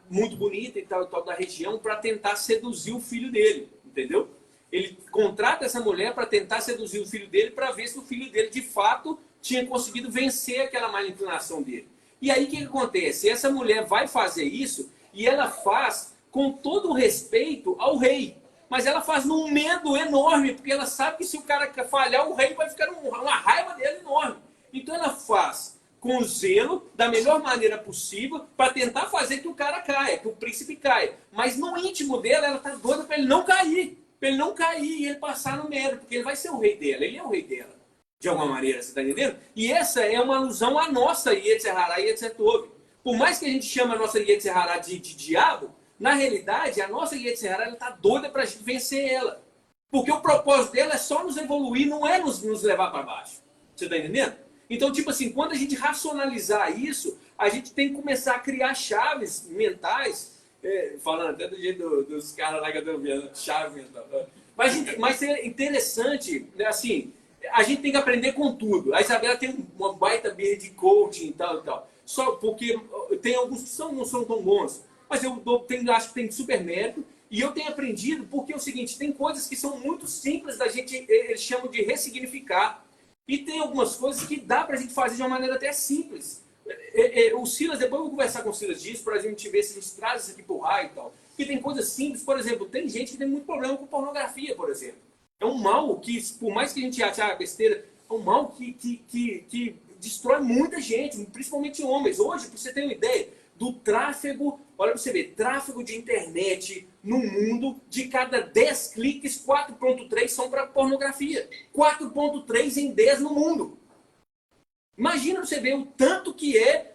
muito bonita e tal da região, para tentar seduzir o filho dele, entendeu? Ele contrata essa mulher para tentar seduzir o filho dele, para ver se o filho dele, de fato, tinha conseguido vencer aquela má inclinação dele. E aí o que acontece? Essa mulher vai fazer isso e ela faz com todo o respeito ao rei. Mas ela faz num medo enorme, porque ela sabe que se o cara falhar, o rei vai ficar uma raiva dele enorme. Então ela faz com zelo, da melhor maneira possível, para tentar fazer que o cara caia, que o príncipe caia. Mas no íntimo dela, ela está doida para ele não cair. Para ele não cair e ele passar no mérito, porque ele vai ser o rei dela, ele é o rei dela. De alguma maneira, você está entendendo? E essa é uma alusão à nossa Yetzer Hará e Yetzer Tov. Por mais que a gente chame a nossa Yetzer Hará de diabo, na realidade, a nossa Yetzer Hará está doida para a gente vencer ela. Porque o propósito dela é só nos evoluir, não é nos levar para baixo. Você está entendendo? Então, tipo assim, quando a gente racionalizar isso, a gente tem que começar a criar chaves mentais, falando até do jeito dos caras lá que eu estou vendo, chave mental. Mas é interessante, assim, a gente tem que aprender com tudo. A Isabela tem uma baita birra de coaching e tal. Só porque tem alguns que não são tão bons. Mas eu acho que tem super mérito. E eu tenho aprendido porque é o seguinte, tem coisas que são muito simples da gente, eles chamam de ressignificar. E tem algumas coisas que dá pra gente fazer de uma maneira até simples. O Silas, depois eu vou conversar com o Silas disso, pra gente ver se a gente traz isso aqui pro raio e tal. Porque tem coisas simples, por exemplo, tem gente que tem muito problema com pornografia, por exemplo. É um mal que, por mais que a gente ache besteira, é um mal que destrói muita gente, principalmente homens. Hoje, pra você ter uma ideia, do tráfego, olha pra você ver, tráfego de internet no mundo, de cada 10 cliques, 4.3 são para pornografia. 4.3 em 10 no mundo. Imagina você ver o tanto que é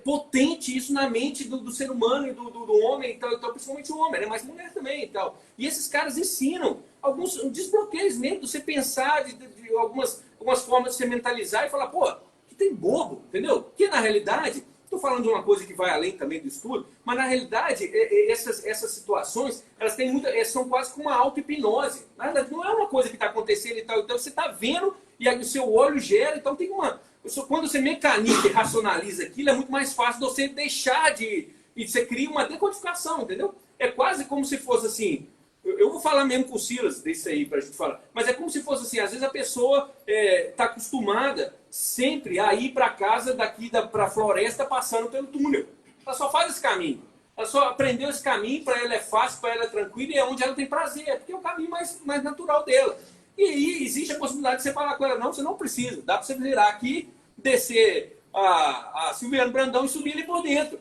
potente isso na mente do ser humano e do homem e tal, principalmente o homem, né? Mas mulher também e tal. E esses caras ensinam alguns desbloqueios mesmo, de você pensar de algumas formas de você mentalizar e falar, pô, que tem bobo, entendeu? Que na realidade estou falando de uma coisa que vai além também do estudo, mas na realidade, essas situações, elas têm são quase como uma auto-hipnose. Na verdade, não é uma coisa que está acontecendo e tal, então você está vendo e aí o seu olho gera, então tem uma... Quando você mecaniza e racionaliza aquilo, é muito mais fácil de você deixar de... E você cria uma decodificação, entendeu? É quase como se fosse assim... Eu vou falar mesmo com o Silas disso aí pra gente falar. Mas é como se fosse assim, às vezes a pessoa está acostumada sempre a ir para casa daqui para a floresta passando pelo túnel. Ela só faz esse caminho. Ela só aprendeu esse caminho, para ela é fácil, para ela é tranquilo e é onde ela tem prazer, porque é o caminho mais natural dela. E aí existe a possibilidade de você falar com ela, não, você não precisa. Dá para você virar aqui, descer a Silviano Brandão e subir ali por dentro.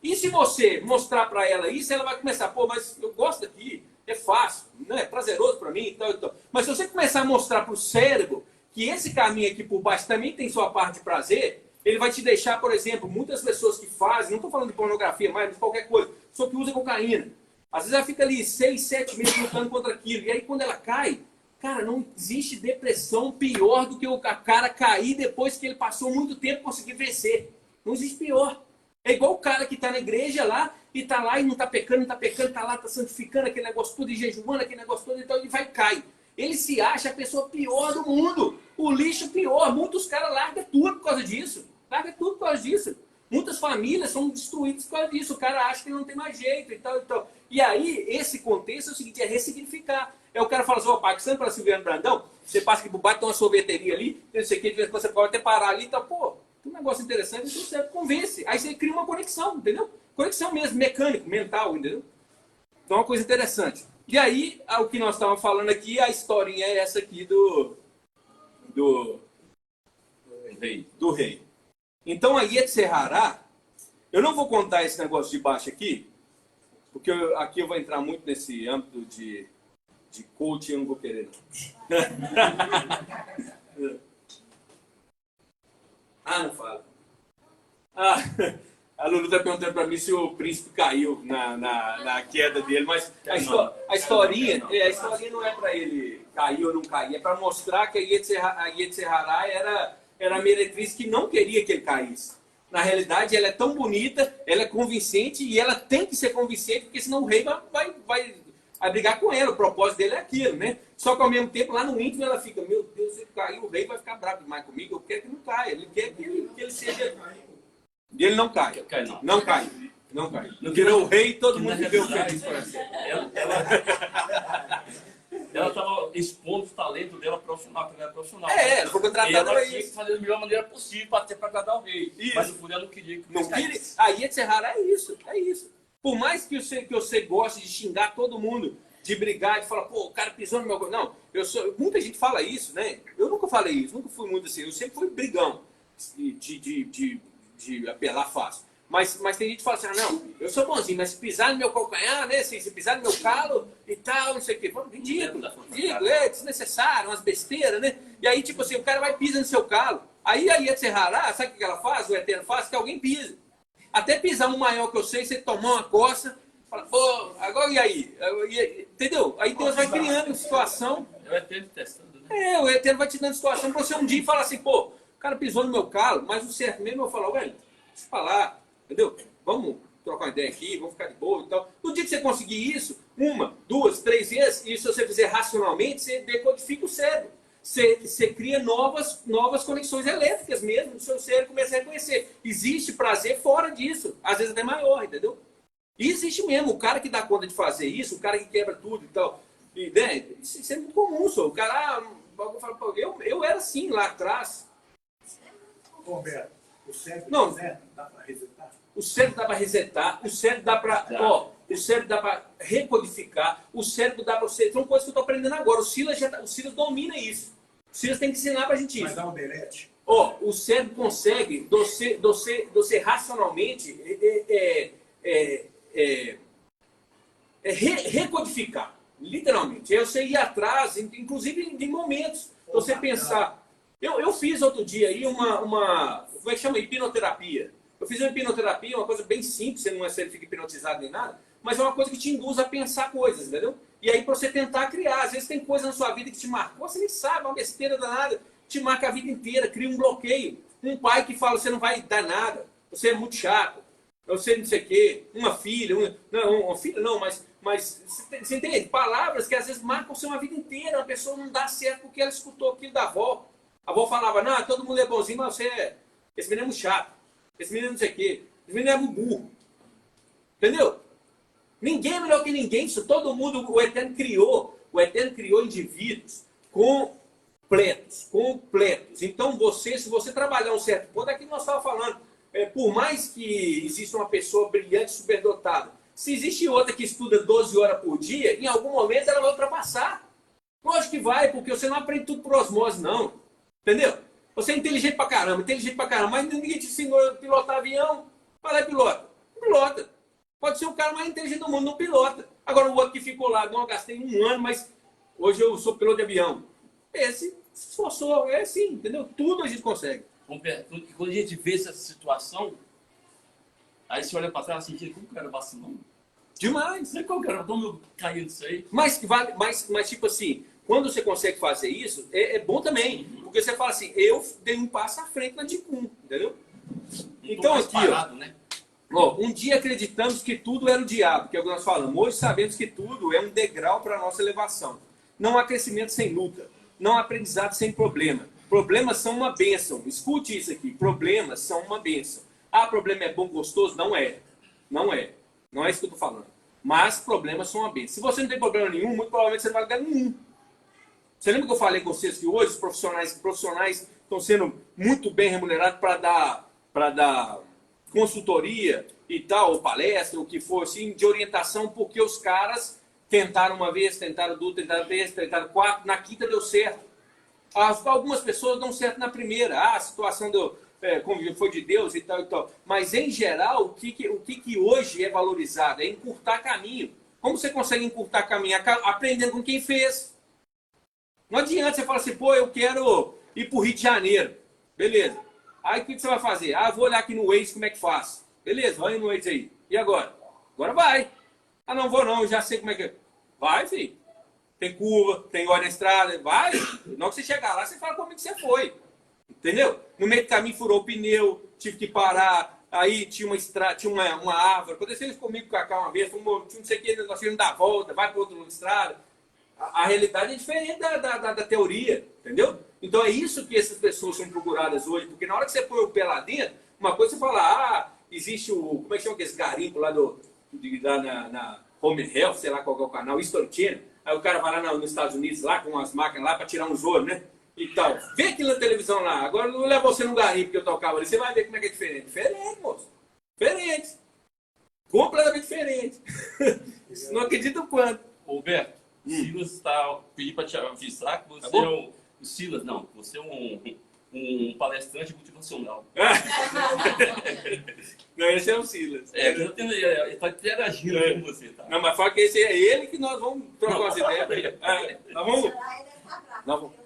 E se você mostrar para ela isso, ela vai começar, pô, mas eu gosto daqui. É fácil, né? É prazeroso para mim e tal, e tal. Mas se você começar a mostrar para o cérebro que esse caminho aqui por baixo também tem sua parte de prazer, ele vai te deixar, por exemplo, muitas pessoas que fazem, não estou falando de pornografia, mas de qualquer coisa, só que usa cocaína. Às vezes ela fica ali 6, 7 meses lutando contra aquilo. E aí quando ela cai, cara, não existe depressão pior do que o cara cair depois que ele passou muito tempo conseguir vencer. Não existe pior. É igual o cara que está na igreja lá, e tá lá e não tá pecando, tá lá, tá santificando aquele negócio todo e jejuando aquele negócio todo, então ele vai e cai. Ele se acha a pessoa pior do mundo, o lixo pior. Muitos caras largam tudo por causa disso. Larga tudo por causa disso. Muitas famílias são destruídas por causa disso. O cara acha que não tem mais jeito e tal e tal. E aí, esse contexto é o seguinte, é ressignificar. É o cara fala assim, ó, passando para Silviano Brandão, você passa aqui por baixo, tem uma sorveteria ali, não sei o que, de vez em quando você pode até parar ali e tal. Pô, tem um negócio interessante, então você convence. Aí você cria uma conexão, entendeu? Conexão mesmo, mecânico, mental, entendeu? Então é uma coisa interessante. E aí, o que nós estávamos falando aqui, a historinha é essa aqui do rei. Então a Yetserhará, eu não vou contar esse negócio de baixo aqui, porque aqui eu vou entrar muito nesse âmbito de coaching, eu não vou querer. Não fala. A Lulu está perguntando para mim se o príncipe caiu na queda dele, mas a historinha não é para ele cair ou não cair, é para mostrar que a Yetserhará era a meretriz que não queria que ele caísse. Na realidade, ela é tão bonita, ela é convincente e ela tem que ser convincente, porque senão o rei vai brigar com ela. O propósito dele é aquilo, né? Só que ao mesmo tempo, lá no íntimo, ela fica, meu Deus, se ele cair, o rei vai ficar bravo demais comigo, eu quero que não caia, ele quer que ele seja... E ele não cai. Não cai. Virou o rei e todo mundo viveu feliz para si. Ela estava expondo o talento dela profissional, porque ela era profissional. Ela foi contratada ela para tinha isso. que fazer da melhor maneira possível para agradar o rei. Isso. Mas o fulano não queria que Não queria. A Yetserhará é isso. Por mais que você goste de xingar todo mundo, de brigar, de falar, pô, o cara pisou no meu... Não, muita gente fala isso, né? Eu nunca falei isso, nunca fui muito assim. Eu sempre fui brigão de apelar fácil. Mas tem gente que fala assim, não, eu sou bonzinho, mas se pisar no meu calcanhar, né? Se pisar no meu calo e tal, não sei o quê. Ridículo, desnecessário, umas besteiras, né? E aí, tipo assim, o cara vai pisar no seu calo. Aí a Yetserhará, sabe o que ela faz? O Eterno faz? Que alguém pisa. Até pisar um maior que eu sei, você tomar uma coça, fala, pô, agora e aí? Entendeu? Aí Deus vai criando situação. É o Eterno testando, né? O Eterno vai te dando situação pra você um dia falar assim, pô, o cara pisou no meu calo, mas o certo mesmo eu falo, velho, deixa eu falar. Entendeu? Vamos trocar uma ideia aqui, vamos ficar de boa e tal. No dia que você conseguir isso, 1, 2, 3 vezes, e se você fizer racionalmente, você decodifica o cérebro. Você cria novas conexões elétricas mesmo, o seu cérebro começa a reconhecer. Existe prazer fora disso, às vezes até maior, entendeu? E existe mesmo, o cara que dá conta de fazer isso, o cara que quebra tudo e tal. E, né, isso é muito comum, só. O cara, eu era assim lá atrás. Roberto, o cérebro Não. Dá para resetar? O cérebro dá para resetar, o cérebro dá para recodificar, o cérebro dá para você... São coisas que eu estou aprendendo agora. O Silas domina isso. O Silas tem que ensinar para a gente isso. Mas dá um delete? O cérebro consegue, você racionalmente, recodificar, literalmente. Eu sei ir atrás, inclusive de momentos, você pensar... Eu fiz outro dia aí uma como é que chama? Hipnoterapia. Eu fiz uma hipnoterapia, uma coisa bem simples, você não fica hipnotizado nem nada, mas é uma coisa que te induz a pensar coisas, entendeu? E aí para você tentar criar, às vezes tem coisa na sua vida que te marcou, você nem sabe, uma besteira danada, te marca a vida inteira, cria um bloqueio. Um pai que fala, você não vai dar nada, você é muito chato, você não sei o quê, uma filha, não, uma filha não, mas você entende? Palavras que às vezes marcam você uma vida inteira, a pessoa não dá certo porque ela escutou aquilo da avó. A avó falava, não, todo mundo é bonzinho, mas esse menino é muito chato, esse menino não sei o quê, esse menino é muito burro. Entendeu? Ninguém é melhor que ninguém, isso todo mundo, o Eterno criou indivíduos completos. Então se você trabalhar um certo ponto, é aquilo que nós estávamos falando, por mais que exista uma pessoa brilhante, superdotada, se existe outra que estuda 12 horas por dia, em algum momento ela vai ultrapassar. Lógico que vai, porque você não aprende tudo por osmose, não. Entendeu? Você é inteligente pra caramba, mas ninguém te ensinou a pilotar avião. Vai lá e pilota. Pode ser o cara mais inteligente do mundo, não pilota. Agora o outro que ficou lá, não, eu gastei 1 ano, mas hoje eu sou piloto de avião. Esse se esforçou, é assim, entendeu? Tudo a gente consegue. Quando a gente vê essa situação, aí você olha pra trás assim, como que era vacilão? Demais. Não é como que era, como eu caí nisso aí? Mas tipo assim, quando você consegue fazer isso, é bom também. Porque você fala assim, eu dei um passo à frente na Ticum, entendeu? Então aqui, parado, né? Um dia acreditamos que tudo era o diabo, que é o que nós falamos. Hoje sabemos que tudo é um degrau para a nossa elevação. Não há crescimento sem luta. Não há aprendizado sem problema. Problemas são uma bênção. Escute isso aqui. Problemas são uma bênção. Ah, problema é bom, gostoso? Não é. Não é. Não é isso que eu estou falando. Mas problemas são uma bênção. Se você não tem problema nenhum, muito provavelmente você não vai lugar nenhum. Você lembra que eu falei com vocês que hoje os profissionais estão sendo muito bem remunerados para dar consultoria e tal, ou palestra, o que for, assim, de orientação, porque os caras tentaram uma vez, tentaram duas, tentaram três, tentaram 4, na quinta deu certo. Algumas pessoas dão certo na primeira, a situação como foi de Deus e tal e tal. Mas, em geral, o que hoje é valorizado é encurtar caminho. Como você consegue encurtar caminho? Aprendendo com quem fez. Não adianta você falar assim, pô, eu quero ir para o Rio de Janeiro. Beleza. Aí o que você vai fazer? Ah, vou olhar aqui no Waze como é que faz. Beleza, vai no Waze aí. E agora? Agora vai. Ah, não vou não, já sei como é que é. Vai, filho. Tem curva, tem hora na estrada. Vai. Na hora que você chegar lá, você fala como é que você foi. Entendeu? No meio do caminho furou o pneu, tive que parar. Aí tinha uma estrada, tinha uma árvore. Aconteceu isso comigo com a Cacá uma vez. Tinha não sei o que, nós tivemos que dar a volta, vai para outra estrada. A realidade é diferente da teoria, entendeu? Então é isso que essas pessoas são procuradas hoje, porque na hora que você põe o pé lá dentro, uma coisa você fala, existe como é que chama esse garimpo lá na Home Health, sei lá qual é o canal, History Channel, aí o cara vai lá nos Estados Unidos lá com as máquinas lá para tirar uns ouro, né? E tal. Vê aquilo na televisão lá, agora não leva você num garimpo que eu tocava ali, você vai ver como é que é diferente. Diferente, moço. Diferente. Completamente diferente. Não acredita o quanto. Roberto, Silas está pedindo para te avisar que você Tá é o Silas, não, você é um palestrante motivacional. Não, esse é o Silas. Ele está interagindo com você, tá? Não, mas fala que esse é ele que nós vamos trocar umas ideias. Nós vamos. Nós vamos.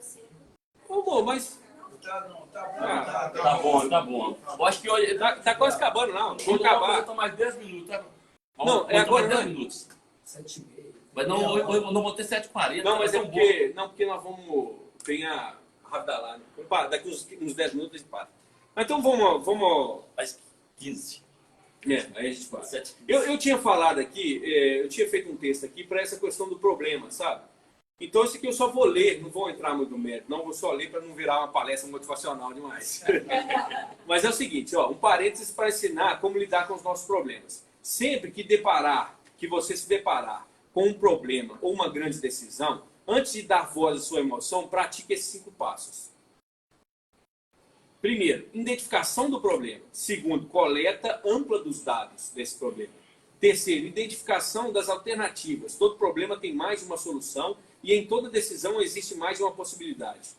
Vamos, mas. Tá bom. Eu acho que hoje. Tá quase acabando, não. Vamos acabar. acabar. Mais 10 minutos, tá? Não, é agora, 10 né? minutos. 7h30. Mas não, eu não vou ter 7h40. Não, mas é porque nós vamos. Tem a Rabdalá, né? Daqui uns 10 minutos a gente para. Então vamos. Mais 15. Aí a gente para. Eu tinha falado aqui, eu tinha feito um texto aqui para essa questão do problema, sabe? Então esse aqui eu só vou ler, não vou entrar muito no mérito, não, vou só ler para não virar uma palestra motivacional demais. Mas é o seguinte, um parênteses para ensinar como lidar com os nossos problemas. Sempre que você se deparar com um problema ou uma grande decisão, antes de dar voz à sua emoção, pratique esses 5 passos. Primeiro, identificação do problema. Segundo, coleta ampla dos dados desse problema. Terceiro, identificação das alternativas. Todo problema tem mais de uma solução e em toda decisão existe mais de uma possibilidade.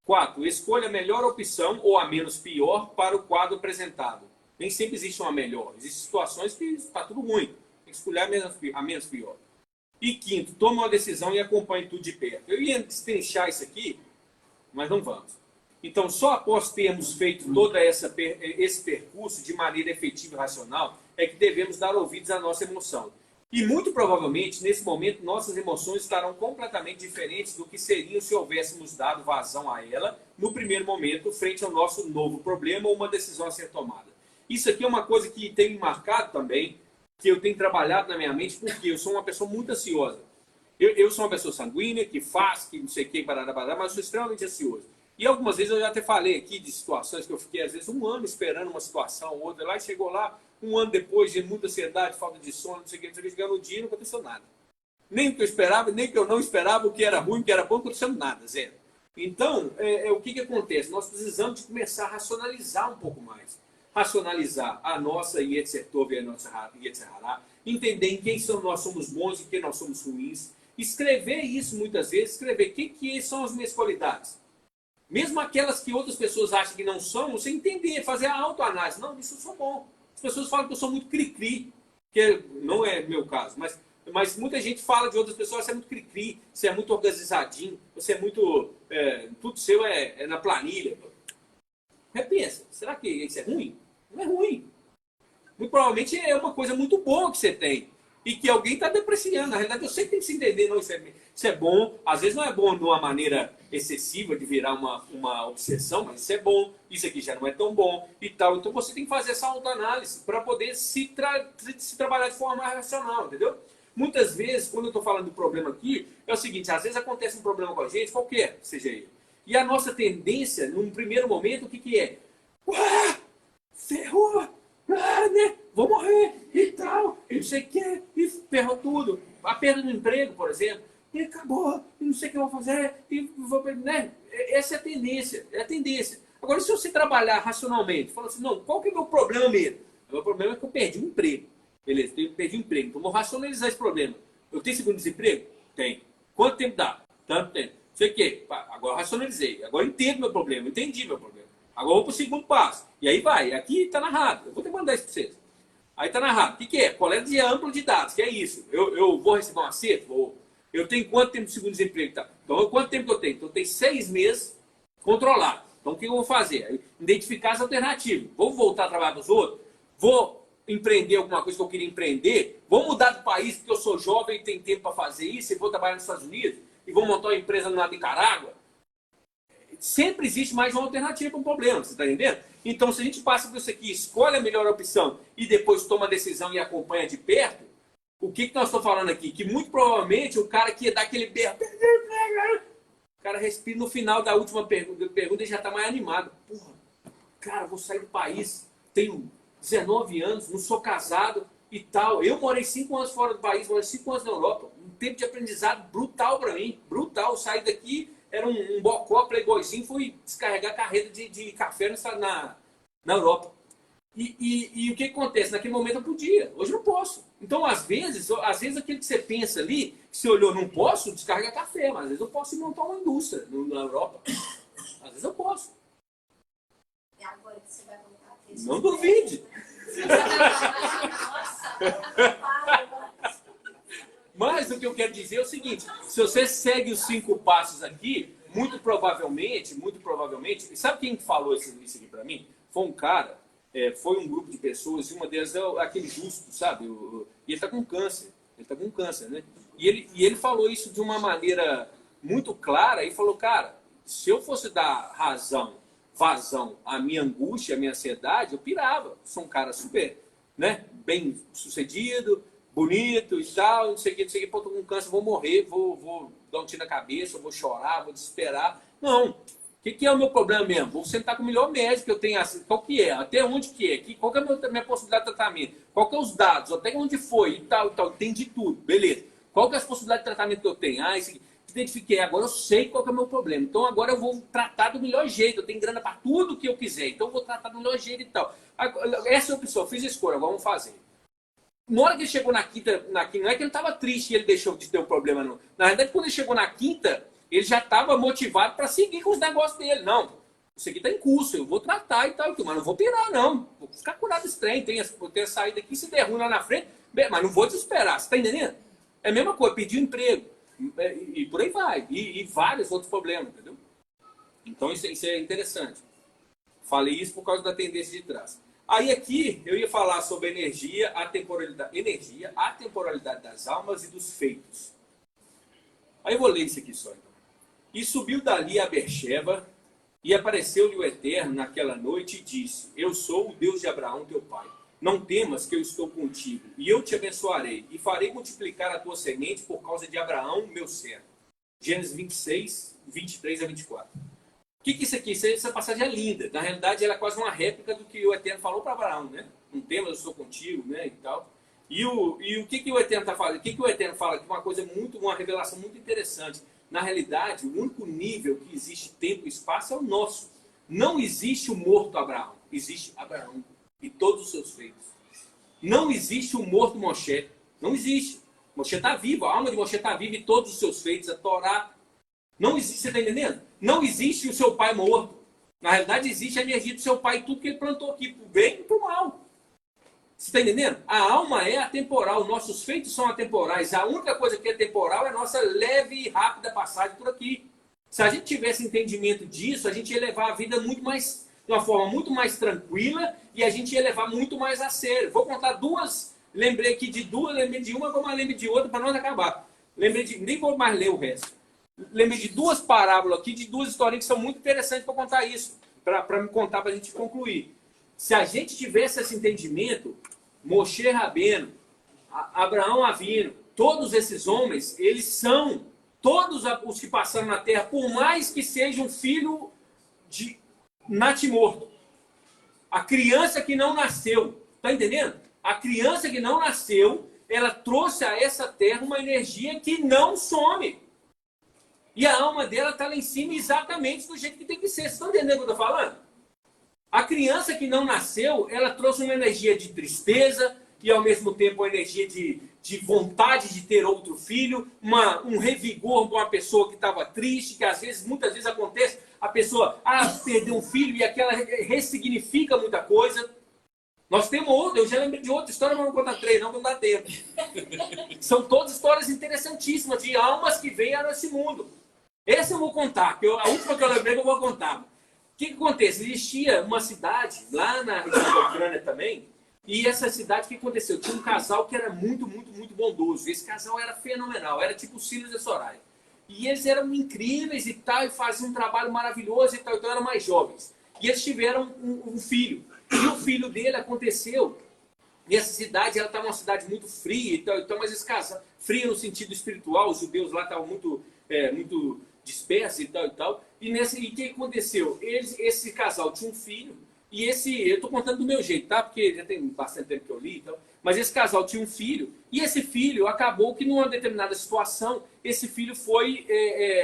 4. Escolha a melhor opção ou a menos pior para o quadro apresentado. Nem sempre existe uma melhor. Existem situações que está tudo ruim. Tem que escolher a menos pior. E 5, toma uma decisão e acompanhe tudo de perto. Eu ia destrinchar isso aqui, mas não vamos. Então, só após termos feito todo esse percurso de maneira efetiva e racional, é que devemos dar ouvidos à nossa emoção. E muito provavelmente, nesse momento, nossas emoções estarão completamente diferentes do que seriam se houvéssemos dado vazão a ela no primeiro momento, frente ao nosso novo problema ou uma decisão a ser tomada. Isso aqui é uma coisa que tem me marcado também, que eu tenho trabalhado na minha mente, porque eu sou uma pessoa muito ansiosa. Eu sou uma pessoa sanguínea, que faz, que não sei o que, barará, mas eu sou extremamente ansioso. E algumas vezes eu já até falei aqui de situações que eu fiquei, às vezes, um ano esperando uma situação ou outra, lá e chegou lá, um ano depois, de muita ansiedade, falta de sono, não sei o que, chegando no dia e não aconteceu nada. Nem o que eu esperava, nem o que eu não esperava, o que era ruim, o que era bom, não aconteceu nada, zero. Então, o que acontece? Nós precisamos de começar a racionalizar um pouco mais. Racionalizar a nossa Yetzirtov e a nossa Yetzirará, entender em quem nós somos bons e em quem nós somos ruins, escrever isso muitas vezes, escrever quem que são as minhas qualidades. Mesmo aquelas que outras pessoas acham que não são, você entender, fazer a autoanálise. Não, isso eu sou bom. As pessoas falam que eu sou muito cri-cri, que não é meu caso, mas muita gente fala de outras pessoas, você é muito cri-cri, você é muito organizadinho, você é muito... tudo seu é na planilha. Repensa, será que isso é ruim? Não é ruim. Muito provavelmente é uma coisa muito boa que você tem. E que alguém está depreciando. Na realidade, eu sempre tenho que se entender, não, isso é bom. Às vezes não é bom de uma maneira excessiva, de virar uma obsessão, mas isso é bom. Isso aqui já não é tão bom e tal. Então você tem que fazer essa autoanálise para poder se trabalhar de forma mais racional, entendeu? Muitas vezes, quando eu estou falando do problema aqui, é o seguinte, às vezes acontece um problema com a gente, qualquer seja ele. E a nossa tendência, num primeiro momento, o que é? Ué, ferrou! Né? Vou morrer e tal, e não sei o que, e ferrou tudo. A perda do emprego, por exemplo, e acabou, e não sei o que eu vou fazer, e vou, né? Essa é a tendência, Agora, se você trabalhar racionalmente, falar assim, não, qual que é o meu problema mesmo? O meu problema é que eu perdi o emprego. Beleza, eu perdi o emprego, então vou racionalizar esse problema. Eu tenho segundo-desemprego? Tem. Quanto tempo dá? Tanto tempo. Não sei o que. Agora eu racionalizei, agora eu entendo meu problema, entendi meu problema. Agora eu vou para o segundo passo. E aí vai. Aqui está narrado. Eu vou ter que mandar isso para vocês. Aí está narrado. O que é? Coleta ampla de dados. Que é isso? Eu vou receber um acerto? Vou. Eu tenho quanto tempo de segundo-desemprego? Tá? Então, quanto tempo que eu tenho? Então, eu tenho 6 meses controlado. Então, o que eu vou fazer? Identificar as alternativas. Vou voltar a trabalhar para os outros? Vou empreender alguma coisa que eu queria empreender? Vou mudar de país porque eu sou jovem e tenho tempo para fazer isso? E vou trabalhar nos Estados Unidos? E vou montar uma empresa na Nicarágua? Sempre existe mais uma alternativa para um problema, você está entendendo? Então, se a gente passa por isso aqui, escolhe a melhor opção e depois toma a decisão e acompanha de perto, o que nós estamos falando aqui? Que muito provavelmente o cara que ia dar aquele berro, o cara respira no final da última pergunta e já está mais animado. Porra, cara, vou sair do país, tenho 19 anos, não sou casado e tal. Eu morei 5 anos fora do país, morei 5 anos na Europa. Um tempo de aprendizado brutal para mim, brutal. Saí daqui... Era um bocó, playboyzinho, fui descarregar carreta de café na Europa. E o que acontece? Naquele momento eu podia, hoje não posso. Então, às vezes aquilo que você pensa ali, que você olhou, não posso descarregar café, mas às vezes eu posso montar uma indústria na Europa. Às vezes eu posso. E agora que você vai voltar a ter... Não duvide. Mas o que eu quero dizer é o seguinte, se você segue os 5 passos aqui, muito provavelmente, sabe quem falou isso aqui pra mim? Foi um cara, foi um grupo de pessoas, e uma delas é aquele Justo, sabe? E ele tá com câncer, né? E ele falou isso de uma maneira muito clara, e falou, cara, se eu fosse dar vazão à minha angústia, à minha ansiedade, eu pirava. Sou um cara super, né, bem sucedido, bonito e tal, não sei o que, pô, tô com câncer, vou morrer, vou dar um tiro na cabeça, vou chorar, vou desesperar. Não. O que é o meu problema mesmo? Vou sentar com o melhor médico que eu tenho, qual que é? Até onde que é? Qual que é a minha possibilidade de tratamento? Qual que é os dados? Até onde foi? E tal. Tem de tudo. Beleza. Qual que é as possibilidades de tratamento que eu tenho? Isso aqui. Identifiquei. Agora eu sei qual que é o meu problema. Então agora eu vou tratar do melhor jeito. Eu tenho grana para tudo que eu quiser. Então eu vou tratar do melhor jeito e tal. Essa é a opção. Eu fiz a escolha. Agora vamos fazer. Na hora que ele chegou na quinta, não é que ele estava triste e ele deixou de ter um problema, não. Na verdade, quando ele chegou na quinta, ele já estava motivado para seguir com os negócios dele. Não, isso aqui está em curso, eu vou tratar e tal, mas não vou pirar, não. Vou ficar curado desse trem, tem a saída aqui, se der ruim lá na frente, mas não vou desesperar, você está entendendo? É a mesma coisa, pedir um emprego, e por aí vai, e vários outros problemas, entendeu? Então isso é interessante. Falei isso por causa da tendência de trás. Aí aqui eu ia falar sobre a energia, a temporalidade das almas e dos feitos. Aí eu vou ler isso aqui só. Então. E subiu dali a Bercheba, E apareceu-lhe o Eterno naquela noite e disse: Eu sou o Deus de Abraão, teu pai. Não temas que eu estou contigo, e eu te abençoarei, e farei multiplicar a tua semente por causa de Abraão, meu servo. Gênesis 26, 23 a 24. O que é isso aqui? Essa passagem é linda. Na realidade, ela é quase uma réplica do que o Eterno falou para Abraão, né? Não temas, eu estou contigo, né? E tal. E o que o Eterno está falando? O que o Eterno fala? Que uma coisa uma revelação muito interessante. Na realidade, o único nível que existe tempo e espaço é o nosso. Não existe o morto Abraão. Existe Abraão e todos os seus feitos. Não existe o morto Moshe. Não existe. Moshe está vivo, a alma de Moshe está viva e todos os seus feitos, a Torá. Não existe, você está entendendo? Não existe o seu pai morto. Na realidade, existe a energia do seu pai e tudo que ele plantou aqui, para o bem e para o mal. Você está entendendo? A alma é atemporal, nossos feitos são atemporais. A única coisa que é temporal é a nossa leve e rápida passagem por aqui. Se a gente tivesse entendimento disso, a gente ia levar a vida muito mais, de uma forma muito mais tranquila e a gente ia levar muito mais a sério. Vou contar duas, lembrei aqui de duas, lembrei de uma, mas lembrei de outra para nós acabar. Nem vou mais ler o resto. Lembrei de duas parábolas aqui, de duas historinhas que são muito interessantes para contar isso, para me contar, para a gente concluir. Se a gente tivesse esse entendimento, Moshe Rabbeinu, Abraão Avino, todos esses homens, eles são todos os que passaram na terra, por mais que seja um filho de natimorto. A criança que não nasceu, tá entendendo? A criança que não nasceu, ela trouxe a essa terra uma energia que não some. E a alma dela está lá em cima exatamente do jeito que tem que ser. Vocês estão entendendo o que eu estou falando? A criança que não nasceu, ela trouxe uma energia de tristeza e, ao mesmo tempo, uma energia de vontade de ter outro filho, um revigor para uma pessoa que estava triste, que às vezes, muitas vezes acontece, a pessoa perdeu um filho e aquela ressignifica muita coisa. Nós temos outra, eu já lembrei de outra história, mas não vou contar três, não dá tempo. São todas histórias interessantíssimas de almas que vieram a esse mundo. Essa eu vou contar, a última que eu lembrei que eu vou contar. O que acontece? Existia uma cidade, lá na região da Ucrânia também, e essa cidade, o que aconteceu? Tinha um casal que era muito, muito, muito bondoso. Esse casal era fenomenal, era tipo o Silas e a Soraya. E eles eram incríveis e tal, e faziam um trabalho maravilhoso e tal, então eram mais jovens. E eles tiveram um filho. E o filho dele aconteceu, nessa cidade, ela estava uma cidade muito fria e tal, então, mas esse casal, fria no sentido espiritual, os judeus lá estavam muito dispersos e tal e tal. E o que aconteceu? Esse casal tinha um filho, e eu estou contando do meu jeito, tá? Porque já tem bastante tempo que eu li e tal. Mas esse casal tinha um filho, e esse filho acabou que, numa determinada situação, esse filho foi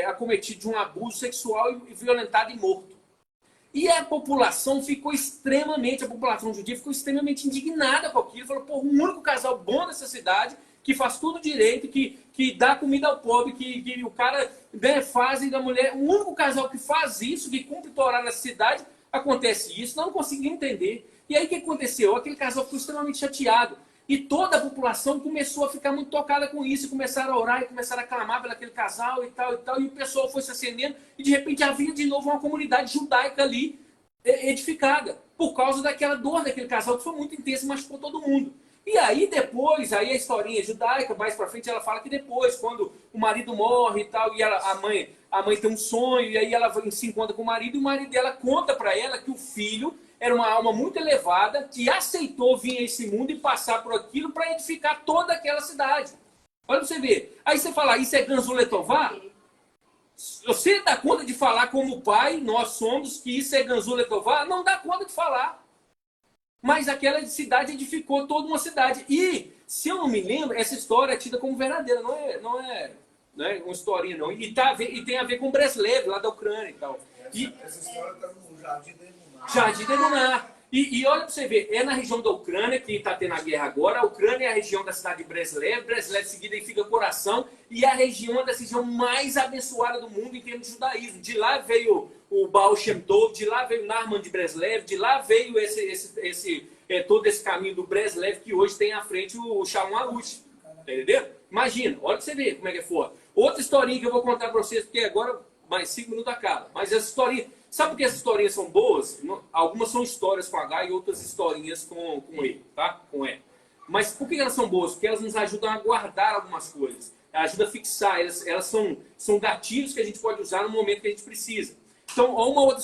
acometido de um abuso sexual e violentado e morto. E a população a população judia ficou extremamente indignada com aquilo. Falou, pô, o único casal bom dessa cidade, que faz tudo direito, que dá comida ao pobre, que o cara faz da mulher. O único casal que faz isso, que cumpre Torá nessa cidade, acontece isso. Não conseguiu entender. E aí o que aconteceu? Aquele casal ficou extremamente chateado. E toda a população começou a ficar muito tocada com isso. E começaram a orar e começaram a clamar pelaquele casal e tal e tal. E o pessoal foi se acendendo. E de repente havia de novo uma comunidade judaica ali edificada. Por causa daquela dor daquele casal que foi muito intensa e machucou todo mundo. E aí depois, a historinha judaica, mais pra frente, ela fala que depois, quando o marido morre e tal, e a mãe tem um sonho, e aí ela se encontra com o marido, e o marido dela conta pra ela que o filho era uma alma muito elevada, que aceitou vir a esse mundo e passar por aquilo para edificar toda aquela cidade. Olha pra você ver. Aí você fala, isso é Ganzu Letová? Você dá conta de falar como pai, nós somos, que isso é Ganzu Letová? Não dá conta de falar. Mas aquela cidade edificou toda uma cidade. E, se eu não me lembro, essa história é tida como verdadeira, não é uma historinha, não. E tem a ver com Breslev, lá da Ucrânia e tal. Essa história está no Jardim de Emuná. Jardim de Emuná. E olha para você ver, é na região da Ucrânia que está tendo a guerra agora. A Ucrânia é a região da cidade de Breslev. Breslev, em seguida, fica Coração. E é a região da região mais abençoada do mundo em termos de judaísmo. De lá veio o Baal Shem Tov, de lá veio Nahman de Breslev, de lá veio todo esse caminho do Breslev que hoje tem à frente o Shalom Arush. Entendeu? Imagina, olha para você ver como é que é foda. Outra historinha que eu vou contar para vocês, porque agora mais 5 minutos acaba. Mas essa historinha... Sabe por que essas historinhas são boas? Algumas são histórias com H e outras historinhas com E, tá? Com E. Mas por que elas são boas? Porque elas nos ajudam a guardar algumas coisas. Elas ajudam a fixar. Elas são gatilhos que a gente pode usar no momento que a gente precisa. Então, uma outra